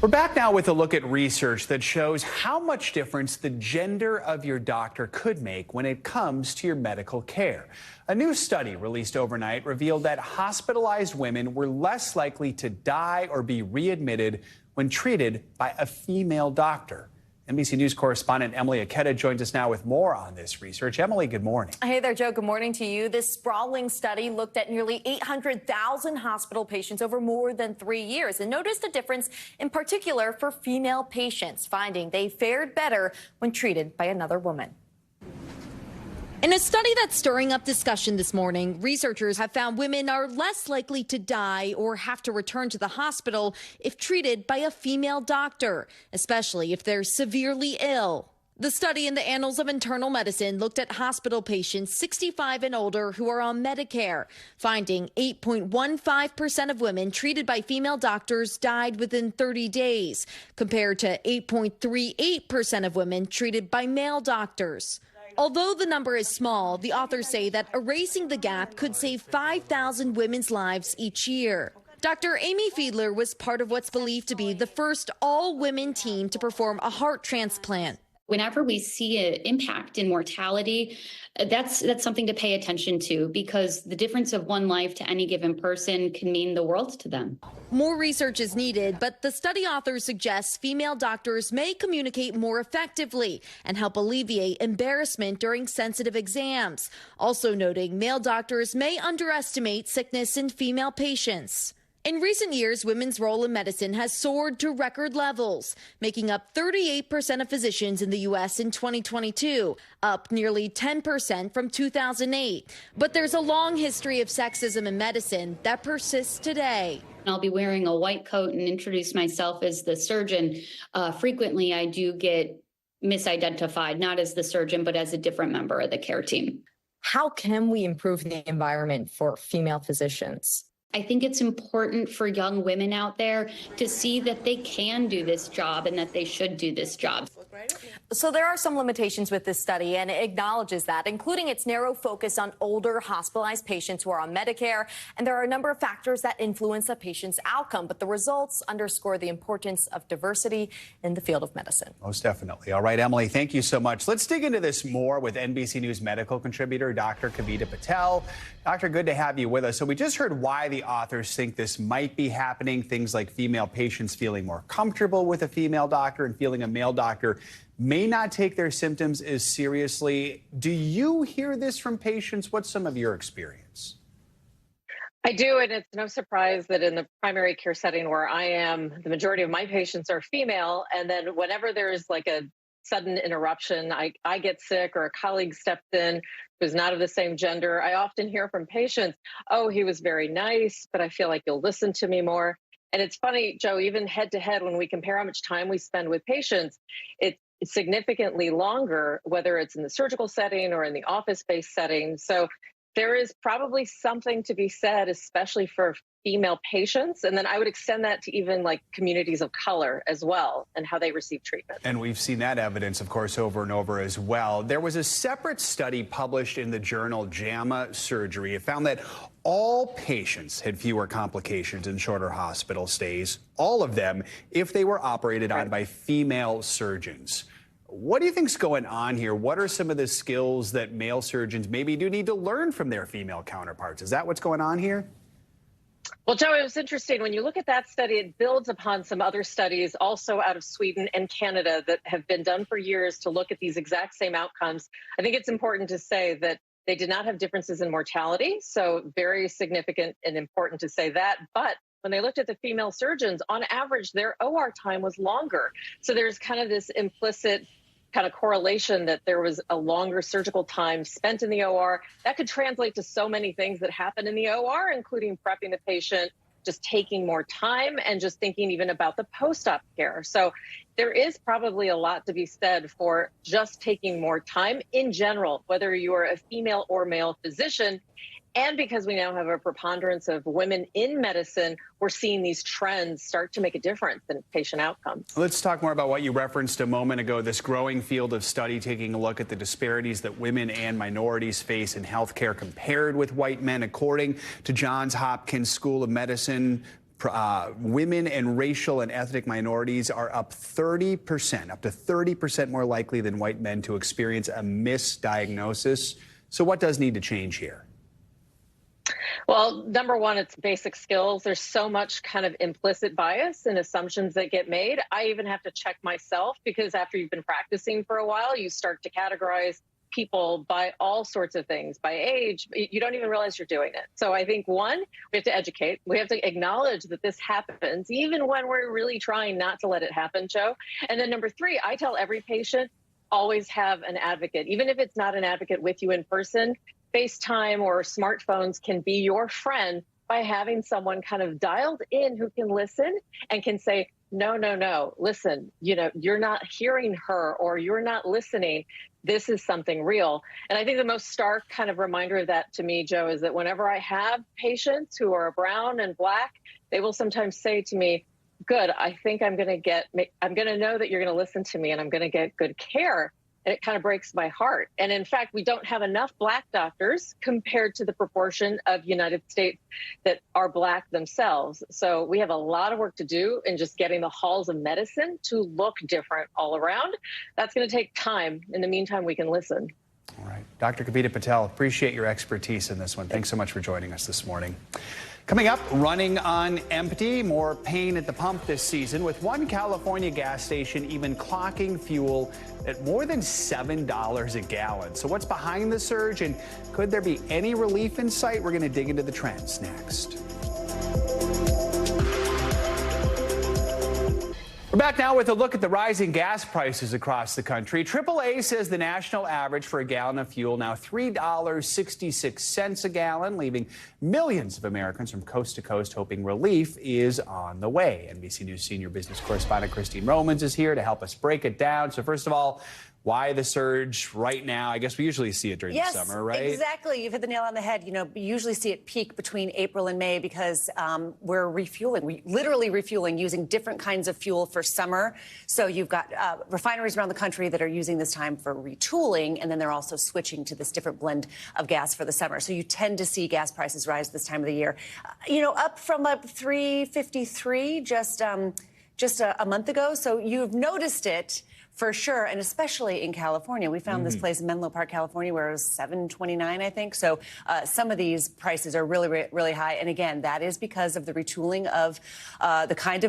We're back now with a look at research that shows how much difference the gender of your doctor could make when it comes to your medical care. A new study released overnight revealed that hospitalized women were less likely to die or be readmitted when treated by a female doctor. NBC News correspondent Emily Aketa joins us now with more on this research. Emily, good morning. Hey there, Joe. Good morning to you. This sprawling study looked at nearly 800,000 hospital patients over more than 3 years and noticed a difference in particular for female patients, finding they fared better when treated by another woman. In a study that's stirring up discussion this morning, researchers have found women are less likely to die or have to return to the hospital if treated by a female doctor, especially if they're severely ill. The study in the Annals of Internal Medicine looked at hospital patients 65 and older who are on Medicare, finding 8.15% of women treated by female doctors died within 30 days, compared to 8.38% of women treated by male doctors. Although the number is small, the authors say that erasing the gap could save 5,000 women's lives each year. Dr. Amy Fiedler was part of what's believed to be the first all-women team to perform a heart transplant. Whenever we see an impact in mortality, that's something to pay attention to, because the difference of one life to any given person can mean the world to them. More research is needed, but the study authors suggest female doctors may communicate more effectively and help alleviate embarrassment during sensitive exams. Also noting male doctors may underestimate sickness in female patients. In recent years, women's role in medicine has soared to record levels, making up 38% of physicians in the U.S. in 2022, up nearly 10% from 2008. But there's a long history of sexism in medicine that persists today. I'll be wearing a white coat and introduce myself as the surgeon. Frequently, I do get misidentified, not as the surgeon, but as a different member of the care team. How can we improve the environment for female physicians? I think it's important for young women out there to see that they can do this job and that they should do this job. So there are some limitations with this study, and it acknowledges that, including its narrow focus on older hospitalized patients who are on Medicare. And there are a number of factors that influence a patient's outcome. But the results underscore the importance of diversity in the field of medicine. Most definitely. All right, Emily, thank you so much. Let's dig into this more with NBC News medical contributor, Dr. Kavita Patel. Doctor, good to have you with us. So we just heard why the authors think this might be happening. Things like female patients feeling more comfortable with a female doctor and feeling a male doctor may not take their symptoms as seriously. Do you hear this from patients? What's some of your experience? I do, and it's no surprise that in the primary care setting where I am, the majority of my patients are female. And then whenever there's like a sudden interruption, I get sick or a colleague stepped in who's not of the same gender, I often hear from patients, oh, he was very nice, but I feel like you'll listen to me more. And it's funny, Joe, even head to head, when we compare how much time we spend with patients, it's significantly longer, whether it's in the surgical setting or in the office-based setting. So there is probably something to be said, especially for female patients. And then I would extend that to even like communities of color as well and how they receive treatment. And we've seen that evidence, of course, over and over as well. There was a separate study published in the journal JAMA Surgery. It found that all patients had fewer complications and shorter hospital stays, all of them, if they were operated on by female surgeons. What do you think's going on here? What are some of the skills that male surgeons maybe do need to learn from their female counterparts? Is that what's going on here? Well, Joe, it was interesting. When you look at that study, it builds upon some other studies also out of Sweden and Canada that have been done for years to look at these exact same outcomes. I think it's important to say that they did not have differences in mortality, so very significant and important to say that. But when they looked at the female surgeons, on average, their OR time was longer. So there's kind of this implicit kind of correlation that there was a longer surgical time spent in the OR. That could translate to so many things that happen in the OR, including prepping the patient, just taking more time, and just thinking even about the post-op care. So there is probably a lot to be said for just taking more time in general, whether you are a female or male physician. And because we now have a preponderance of women in medicine, we're seeing these trends start to make a difference in patient outcomes. Let's talk more about what you referenced a moment ago, this growing field of study taking a look at the disparities that women and minorities face in healthcare compared with white men. According to Johns Hopkins School of Medicine, women and racial and ethnic minorities are up to 30% more likely than white men to experience a misdiagnosis. So what does need to change here? Well, number one, it's basic skills. There's so much kind of implicit bias and assumptions that get made. I even have to check myself because after you've been practicing for a while, you start to categorize people by all sorts of things, by age. You don't even realize you're doing it. So I think, one, we have to educate. We have to acknowledge that this happens, even when we're really trying not to let it happen, Joe. And then number three, I tell every patient, always have an advocate. Even if it's not an advocate with you in person, FaceTime or smartphones can be your friend by having someone kind of dialed in who can listen and can say, no, listen, you're not hearing her or you're not listening. This is something real. And I think the most stark kind of reminder of that to me, Joe, is that whenever I have patients who are brown and black, they will sometimes say to me, good, I think I'm going to know that you're going to listen to me and I'm going to get good care. And it kind of breaks my heart. And in fact, we don't have enough black doctors compared to the proportion of United States that are black themselves. So we have a lot of work to do in just getting the halls of medicine to look different all around. That's going to take time. In the meantime, we can listen. All right. Dr. Kavita Patel, appreciate your expertise in this one. Thanks so much for joining us this morning. Coming up, running on empty, more pain at the pump this season, with one California gas station even clocking fuel at more than $7 a gallon. So what's behind the surge, and could there be any relief in sight? We're going to dig into the trends next. We're back now with a look at the rising gas prices across the country. AAA says the national average for a gallon of fuel now $3.66 a gallon, leaving millions of Americans from coast to coast hoping relief is on the way. NBC News senior business correspondent Christine Romans is here to help us break it down. So first of all, why the surge right now? I guess we usually see it during the summer, right? Exactly. You've hit the nail on the head. You know, we usually see it peak between April and May because we're refueling. We literally refueling using different kinds of fuel for summer. So you've got refineries around the country that are using this time for retooling, and then they're also switching to this different blend of gas for the summer. So you tend to see gas prices rise this time of the year. You know, up from like $3.53 just a month ago. So you've noticed it. For sure, and especially in California. We found this place in Menlo Park, California, where it was $7.29, I think. So some of these prices are really, really high. And again, that is because of the retooling of the kind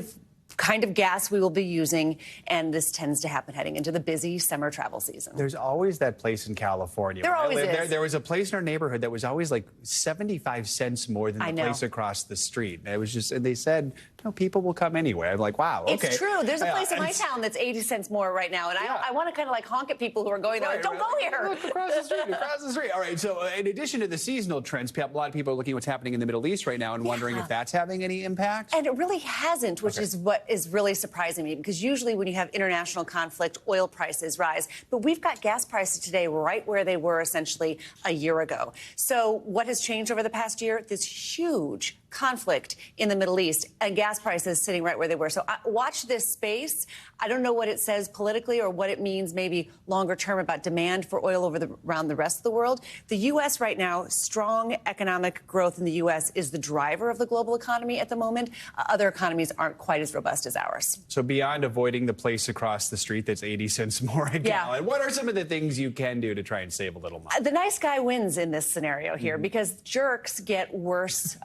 of gas we will be using, and this tends to happen heading into the busy summer travel season. There's always that place in California. There always is. There was a place in our neighborhood that was always like 75 cents more than the place across the street. And it was just, and they said, no, people will come anyway. I'm like, wow, okay. It's true. There's a place in my town that's 80 cents more right now, and I want to kind of like honk at people who are going there. Like, don't go here. Look across the street, across the street. All right, so in addition to the seasonal trends, a lot of people are looking at what's happening in the Middle East right now and wondering if that's having any impact. And it really hasn't, which is what is really surprising me, because usually when you have international conflict, oil prices rise. But we've got gas prices today right where they were essentially a year ago. So what has changed over the past year? This huge conflict in the Middle East and gas prices sitting right where they were. So watch this space. I don't know what it says politically or what it means maybe longer term about demand for oil around the rest of the world. The U.S. right now, strong economic growth in the U.S. is the driver of the global economy at the moment. Other economies aren't quite as robust as ours. So beyond avoiding the place across the street that's 80 cents more a gallon, what are some of the things you can do to try and save a little money? The nice guy wins in this scenario here because jerks get worse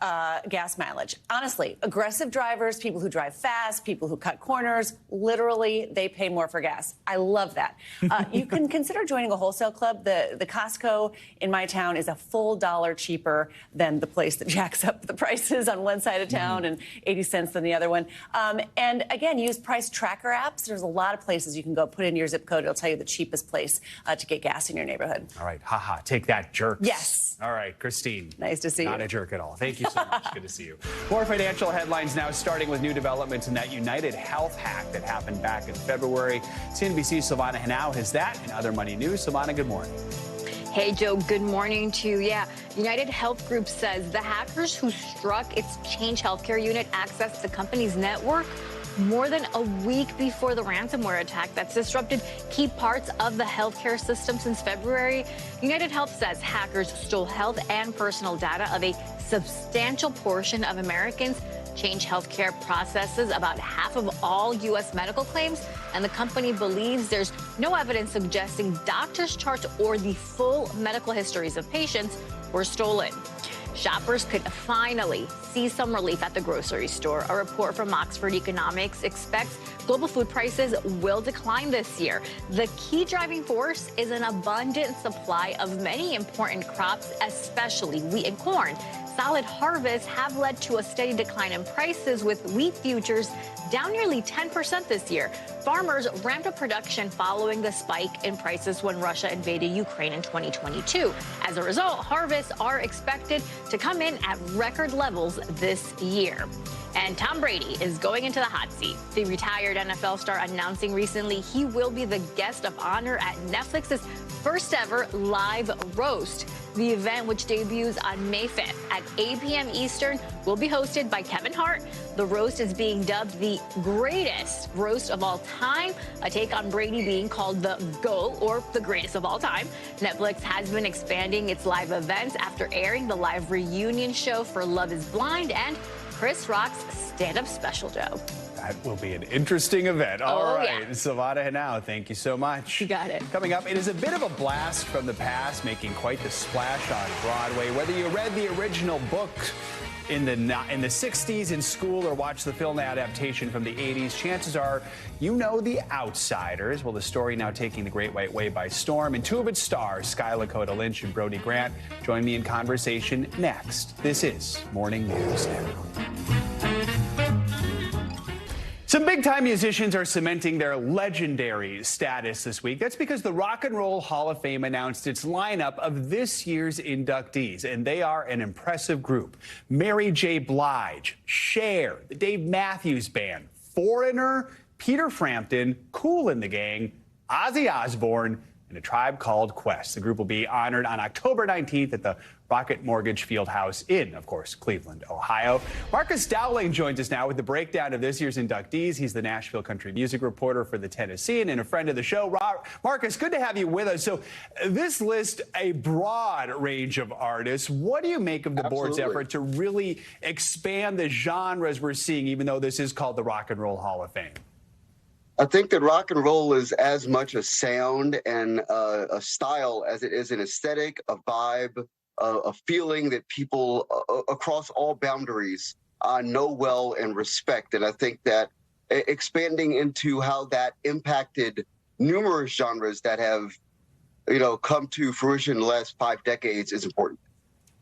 gas mileage. Honestly, aggressive drivers, people who drive fast, people who cut corners, literally, they pay more for gas. I love that. You can consider joining a wholesale club. The Costco in my town is a full $1 cheaper than the place that jacks up the prices on one side of town and 80 cents than the other one. And again, use price tracker apps. There's a lot of places you can go put in your zip code. It'll tell you the cheapest place to get gas in your neighborhood. All right. Take that, jerks. Yes. All right, Christine. Nice to see you. Not a jerk at all. Thank you so much. Good to see you. More financial headlines now, starting with new developments in that United Health hack that happened back in February. CNBC's Silvana Henao has that and other money news. Silvana, good morning. Hey, Joe, good morning to you. Yeah, United Health Group says the hackers who struck its Change Healthcare unit accessed the company's network more than a week before the ransomware attack that's disrupted key parts of the healthcare system since February. United Health says hackers stole health and personal data of a substantial portion of Americans. Change Healthcare processes about half of all U.S. medical claims, and the company believes there's no evidence suggesting doctors' charts or the full medical histories of patients were stolen. Shoppers could finally see some relief at the grocery store. A report from Oxford Economics expects global food prices will decline this year. The key driving force is an abundant supply of many important crops, especially wheat and corn. Solid harvests have led to a steady decline in prices, with wheat futures down nearly 10% this year. Farmers ramped up production following the spike in prices when Russia invaded Ukraine in 2022. As a result, harvests are expected to come in at record levels this year. And Tom Brady is going into the hot seat. The retired NFL star announcing recently he will be the guest of honor at Netflix's first ever live roast. The event, which debuts on May 5th at 8 p.m. Eastern, will be hosted by Kevin Hart. The roast is being dubbed the greatest roast of all time, a take on Brady being called the GOAT, or the greatest of all time. Netflix has been expanding its live events after airing the live reunion show for Love is Blind and Chris Rock's stand-up special, Joe. That will be an interesting event. All right, Silvana Henao, thank you so much. You got it. Coming up, it is a bit of a blast from the past, making quite the splash on Broadway. Whether you read the original book in the 60s in school or watched the film adaptation from the 80s, chances are you know The Outsiders. Well, the story now taking the Great White Way by storm, and two of its stars, Sky Lakota Lynch and Brody Grant, join me in conversation next. This is Morning News Now. Some big-time musicians are cementing their legendary status this week. That's because the Rock and Roll Hall of Fame announced its lineup of this year's inductees, and they are an impressive group. Mary J. Blige, Cher, the Dave Matthews Band, Foreigner, Peter Frampton, Kool and the Gang, Ozzy Osbourne, and A Tribe Called Quest. The group will be honored on October 19th at the Rocket Mortgage Fieldhouse in, of course, Cleveland, Ohio. Marcus Dowling joins us now with the breakdown of this year's inductees. He's the Nashville country music reporter for the Tennessean and a friend of the show. Marcus, good to have you with us. So this list, a broad range of artists. What do you make of the board's effort to really expand the genres we're seeing, even though this is called the Rock and Roll Hall of Fame? I think that rock and roll is as much a sound and a style as it is an aesthetic, a vibe, a feeling that people across all boundaries know well and respect. And I think that expanding into how that impacted numerous genres that have, come to fruition in the last 5 decades is important.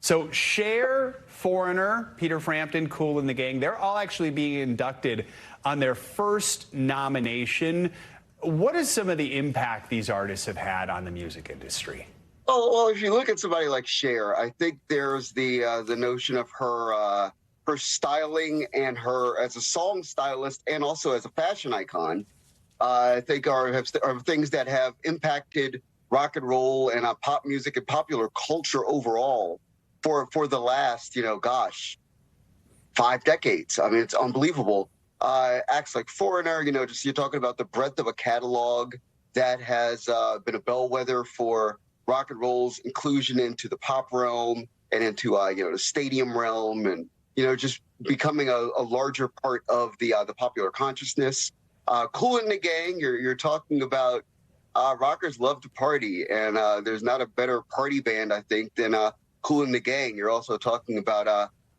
So Cher, Foreigner, Peter Frampton, Kool and the Gang, they're all actually being inducted on their first nomination. What is some of the impact these artists have had on the music industry? Oh, well, if you look at somebody like Cher, I think there's the notion of her styling and her as a song stylist and also as a fashion icon. I think are things that have impacted rock and roll and pop music and popular culture overall for the last 5 decades. I mean, it's unbelievable. Acts like Foreigner, you're talking about the breadth of a catalog that has been a bellwether for rock and roll's inclusion into the pop realm and into the stadium realm, and just becoming a larger part of the popular consciousness. Kool and the Gang, you're talking about rockers love to party, and there's not a better party band, I think, than Kool and the Gang. You're also talking about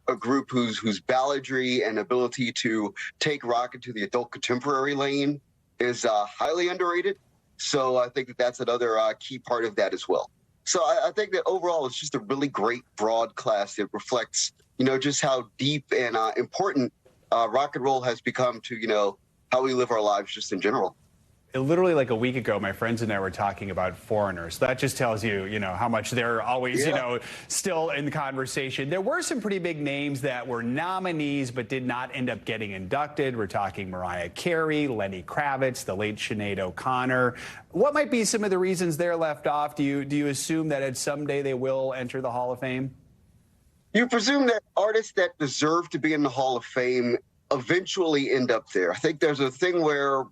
a group whose balladry and ability to take rock into the adult contemporary lane is highly underrated. So I think that that's another key part of that as well. So I think that overall it's just a really great broad class that reflects, just how deep and important rock and roll has become to, how we live our lives just in general. Literally like a week ago, my friends and I were talking about Foreigners. That just tells you, how much they're always, still in the conversation. There were some pretty big names that were nominees but did not end up getting inducted. We're talking Mariah Carey, Lenny Kravitz, the late Sinead O'Connor. What might be some of the reasons they're left off? Do you assume that at someday they will enter the Hall of Fame? You presume that artists that deserve to be in the Hall of Fame eventually end up there. I think there's a thing where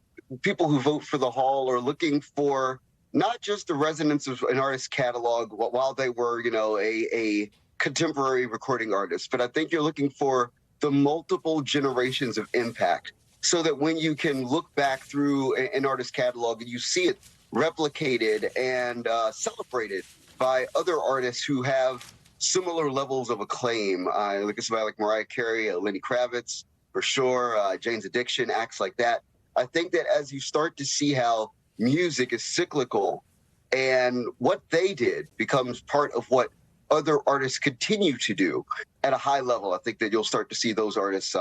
people who vote for the Hall are looking for not just the resonance of an artist's catalog while they were, a contemporary recording artist, but I think you're looking for the multiple generations of impact so that when you can look back through an artist's catalog and you see it replicated and celebrated by other artists who have similar levels of acclaim. Look at somebody like Mariah Carey, Lenny Kravitz, for sure, Jane's Addiction, acts like that. I think that as you start to see how music is cyclical and what they did becomes part of what other artists continue to do at a high level, I think that you'll start to see those artists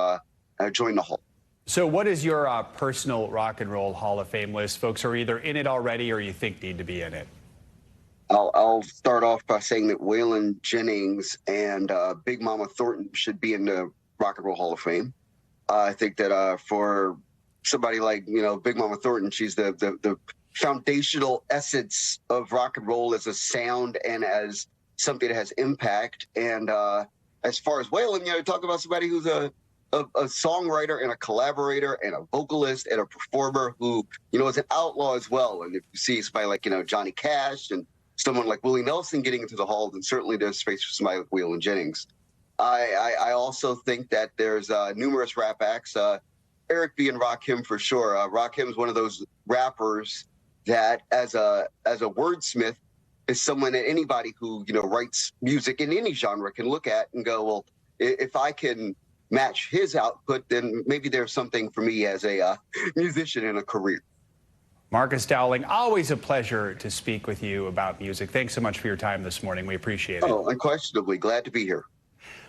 join the Hall. So what is your personal Rock and Roll Hall of Fame list? Folks are either in it already or you think need to be in it. I'll start off by saying that Waylon Jennings and Big Mama Thornton should be in the Rock and Roll Hall of Fame. I think that for somebody like, Big Mama Thornton, she's the foundational essence of rock and roll as a sound and as something that has impact. And as far as Waylon, talk about somebody who's a songwriter and a collaborator and a vocalist and a performer who, is an outlaw as well. And if you see somebody like, Johnny Cash and someone like Willie Nelson getting into the Hall, then certainly there's space for somebody like Waylon Jennings. I also think that there's numerous rap acts. Eric B. and Rakim for sure. Rakim is one of those rappers that as a wordsmith is someone that anybody who, writes music in any genre can look at and go, well, if I can match his output, then maybe there's something for me as a musician in a career. Marcus Dowling, always a pleasure to speak with you about music. Thanks so much for your time this morning. We appreciate it. Oh, unquestionably. Glad to be here.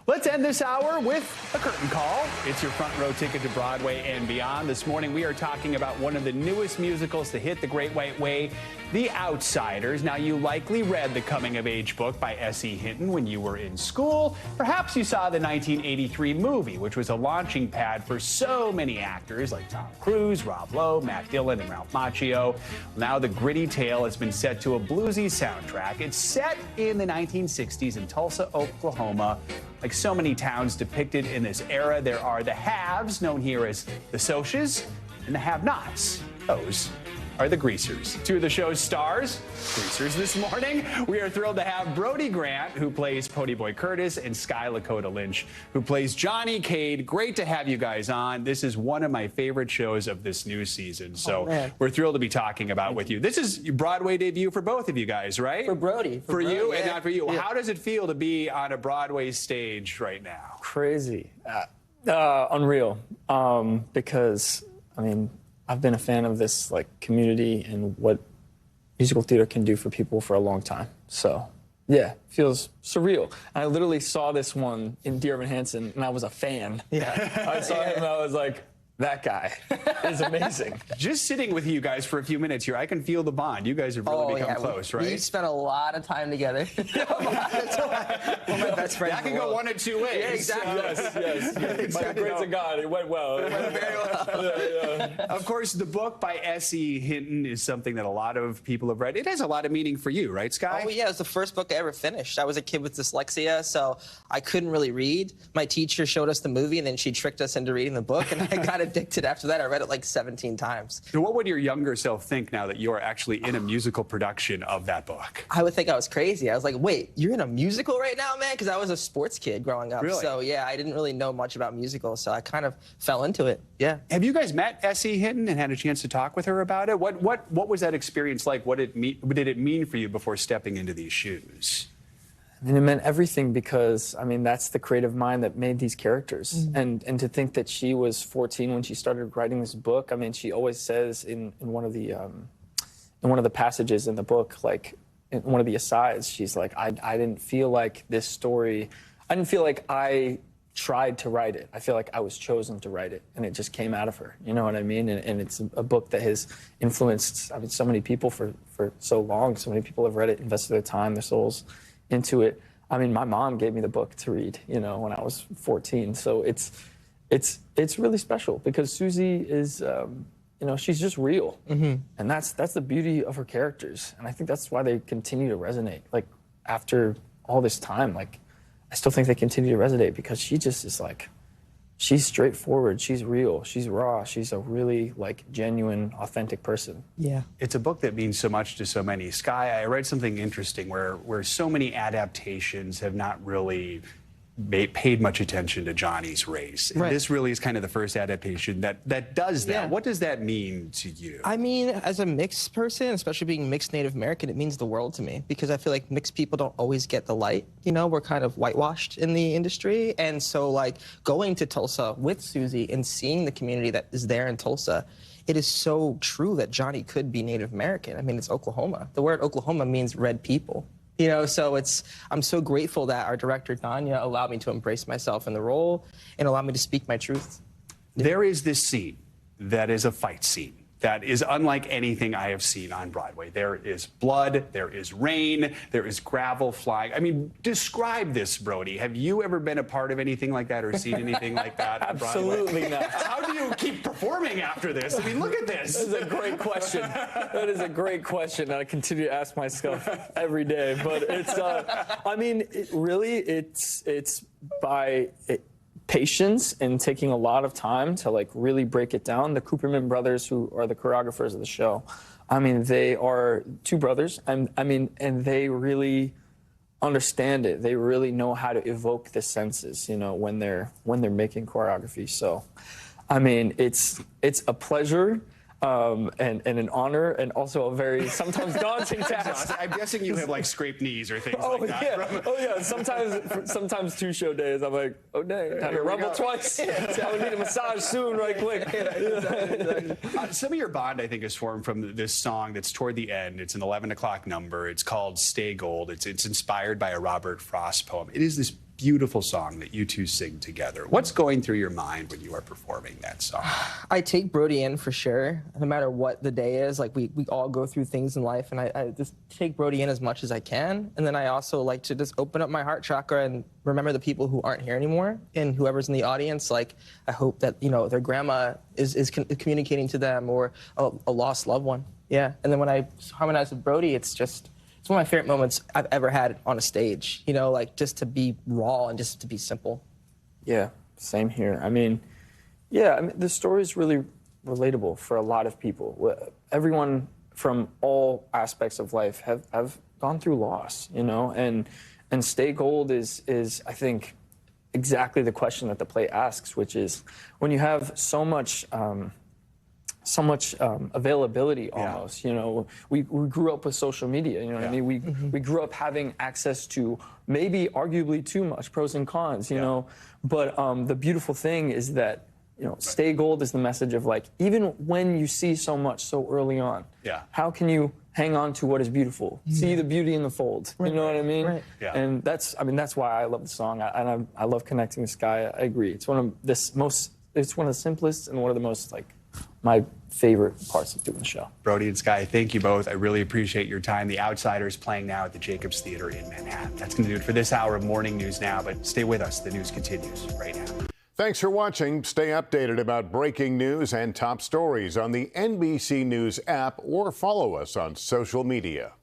Let's end this hour with a curtain call. It's your front row ticket to Broadway and beyond. This morning, we are talking about one of the newest musicals to hit the Great White Way, The Outsiders. Now, you likely read the coming-of-age book by S.E. Hinton when you were in school. Perhaps you saw the 1983 movie, which was a launching pad for so many actors like Tom Cruise, Rob Lowe, Matt Dillon, and Ralph Macchio. Now, the gritty tale has been set to a bluesy soundtrack. It's set in the 1960s in Tulsa, Oklahoma. Like so many towns depicted in this era, there are the haves, known here as the Socias, and the have-nots. Those are the Greasers. Two of the show's stars, Greasers this morning. We are thrilled to have Brody Grant, who plays Ponyboy Curtis, and Sky Lakota Lynch, who plays Johnny Cade. Great to have you guys on. This is one of my favorite shows of this new season, so we're thrilled to be talking about with you. This is your Broadway debut for both of you guys, right? For Brody. For Brody, you yeah. and not for you. Yeah. How does it feel to be on a Broadway stage right now? Crazy. Unreal. Because, I mean, I've been a fan of this community and what musical theater can do for people for a long time. So, yeah, feels surreal. I literally saw this one in Dear Evan Hansen, and I was a fan. Yeah, I saw him, and I was like, that guy is amazing. Just sitting with you guys for a few minutes here, I can feel the bond. You guys have really become close, right? We spent a lot of time together. One of my best friends. That can go one of two ways. Yeah, exactly. Yes. By the grace of God, it went well. It went very well. Of course, the book by S.E. Hinton is something that a lot of people have read. It has a lot of meaning for you, right, Sky? Oh, yeah. It was the first book I ever finished. I was a kid with dyslexia, so I couldn't really read. My teacher showed us the movie, and then she tricked us into reading the book, and I got addicted after that. I read it 17 times. So what would your younger self think now that you're actually in a musical production of that book? I would think I was crazy. I was like, wait, you're in a musical right now, man? Because I was a sports kid growing up. Really? So, yeah, I didn't really know much about musicals, so I kind of fell into it. Yeah. Have you guys met S.E. Hinton and had a chance to talk with her about it? What was that experience like? What did it mean for you before stepping into these shoes? I mean, it meant everything because, I mean, that's the creative mind that made these characters. And to think that she was 14 when she started writing this book, I mean, she always says in one of the passages in the book, in one of the asides, she's like, I didn't feel like this story, I didn't feel like I tried to write it. I feel like I was chosen to write it, and it just came out of her. You know what I mean? And it's a book that has influenced, I mean, so many people for so long. So many people have read it, invested their time, their souls into it. I mean, my mom gave me the book to read, when I was 14. So it's really special because Susie is, she's just real. And that's the beauty of her characters. And I think that's why they continue to resonate. After all this time, I still think they continue to resonate because she just is she's straightforward, she's real, she's raw, she's a really genuine, authentic person. Yeah. It's a book that means so much to so many. Sky, I read something interesting where so many adaptations have not really paid much attention to Johnny's race. Right. This really is kind of the first adaptation that does that. Yeah. What does that mean to you? I mean, as a mixed person, especially being mixed Native American, it means the world to me because I feel like mixed people don't always get the light. We're kind of whitewashed in the industry. And so going to Tulsa with Susie and seeing the community that is there in Tulsa, it is so true that Johnny could be Native American. I mean, it's Oklahoma. The word Oklahoma means red people. So I'm so grateful that our director, Danya, allowed me to embrace myself in the role and allowed me to speak my truth. There is this scene that is a fight scene that is unlike anything I have seen on Broadway. There is blood, there is rain, there is gravel flying. I mean, describe this, Brody. Have you ever been a part of anything like that or seen anything like that on Broadway? Absolutely not. How do you keep performing after this? I mean, look at this. That is a great question. That is a great question. I continue to ask myself every day. But it's, I mean, it's by patience and taking a lot of time to really break it down. The Cooperman brothers, who are the choreographers of the show, I mean, they are two brothers, and they really understand it. They really know how to evoke the senses, when they're making choreography. So, I mean, it's a pleasure. And an honor, and also a very sometimes daunting task. I'm guessing you have scraped knees or things like that. Yeah. Oh yeah. Sometimes 2 show days, I'm like, oh dang, time to rumble twice. I would need a massage soon, right quick. Some of your bond, I think, is formed from this song that's toward the end. It's an 11 o'clock number. It's called "Stay Gold." It's inspired by a Robert Frost poem. It is this beautiful song that you two sing together. What's going through your mind when you are performing that song? I take Brody in for sure, no matter what the day is. Like, we all go through things in life, and I just take Brody in as much as I can. And then I also like to just open up my heart chakra and remember the people who aren't here anymore, and whoever's in the audience. Like, I hope that, you know, their grandma is communicating to them, or a lost loved one. Yeah. And then when I harmonize with Brody, it's one of my favorite moments I've ever had on a stage, you know, like just to be raw and just to be simple. Yeah, same here. I mean, the story is really relatable for a lot of people. Everyone from all aspects of life have gone through loss, you know, and stay gold is I think exactly the question that the play asks, which is when you have so much availability almost, you know, we grew up with social media, you know what I mean? We grew up having access to maybe arguably too much pros and cons, you know, but the beautiful thing is that, you know, stay gold is the message of like, even when you see so much so early on, how can you hang on to what is beautiful? See the beauty in the fold, you know what I mean? And that's why I love the song, and I love connecting with Sky. I agree. It's one of the simplest and one of the most like my favorite parts of doing the show. Brody and Sky, thank you both. I really appreciate your time. The Outsiders playing now at the Jacobs Theater in Manhattan. That's going to do it for this hour of Morning News Now, but stay with us. The news continues right now. Thanks for watching. Stay updated about breaking news and top stories on the NBC News app or follow us on social media.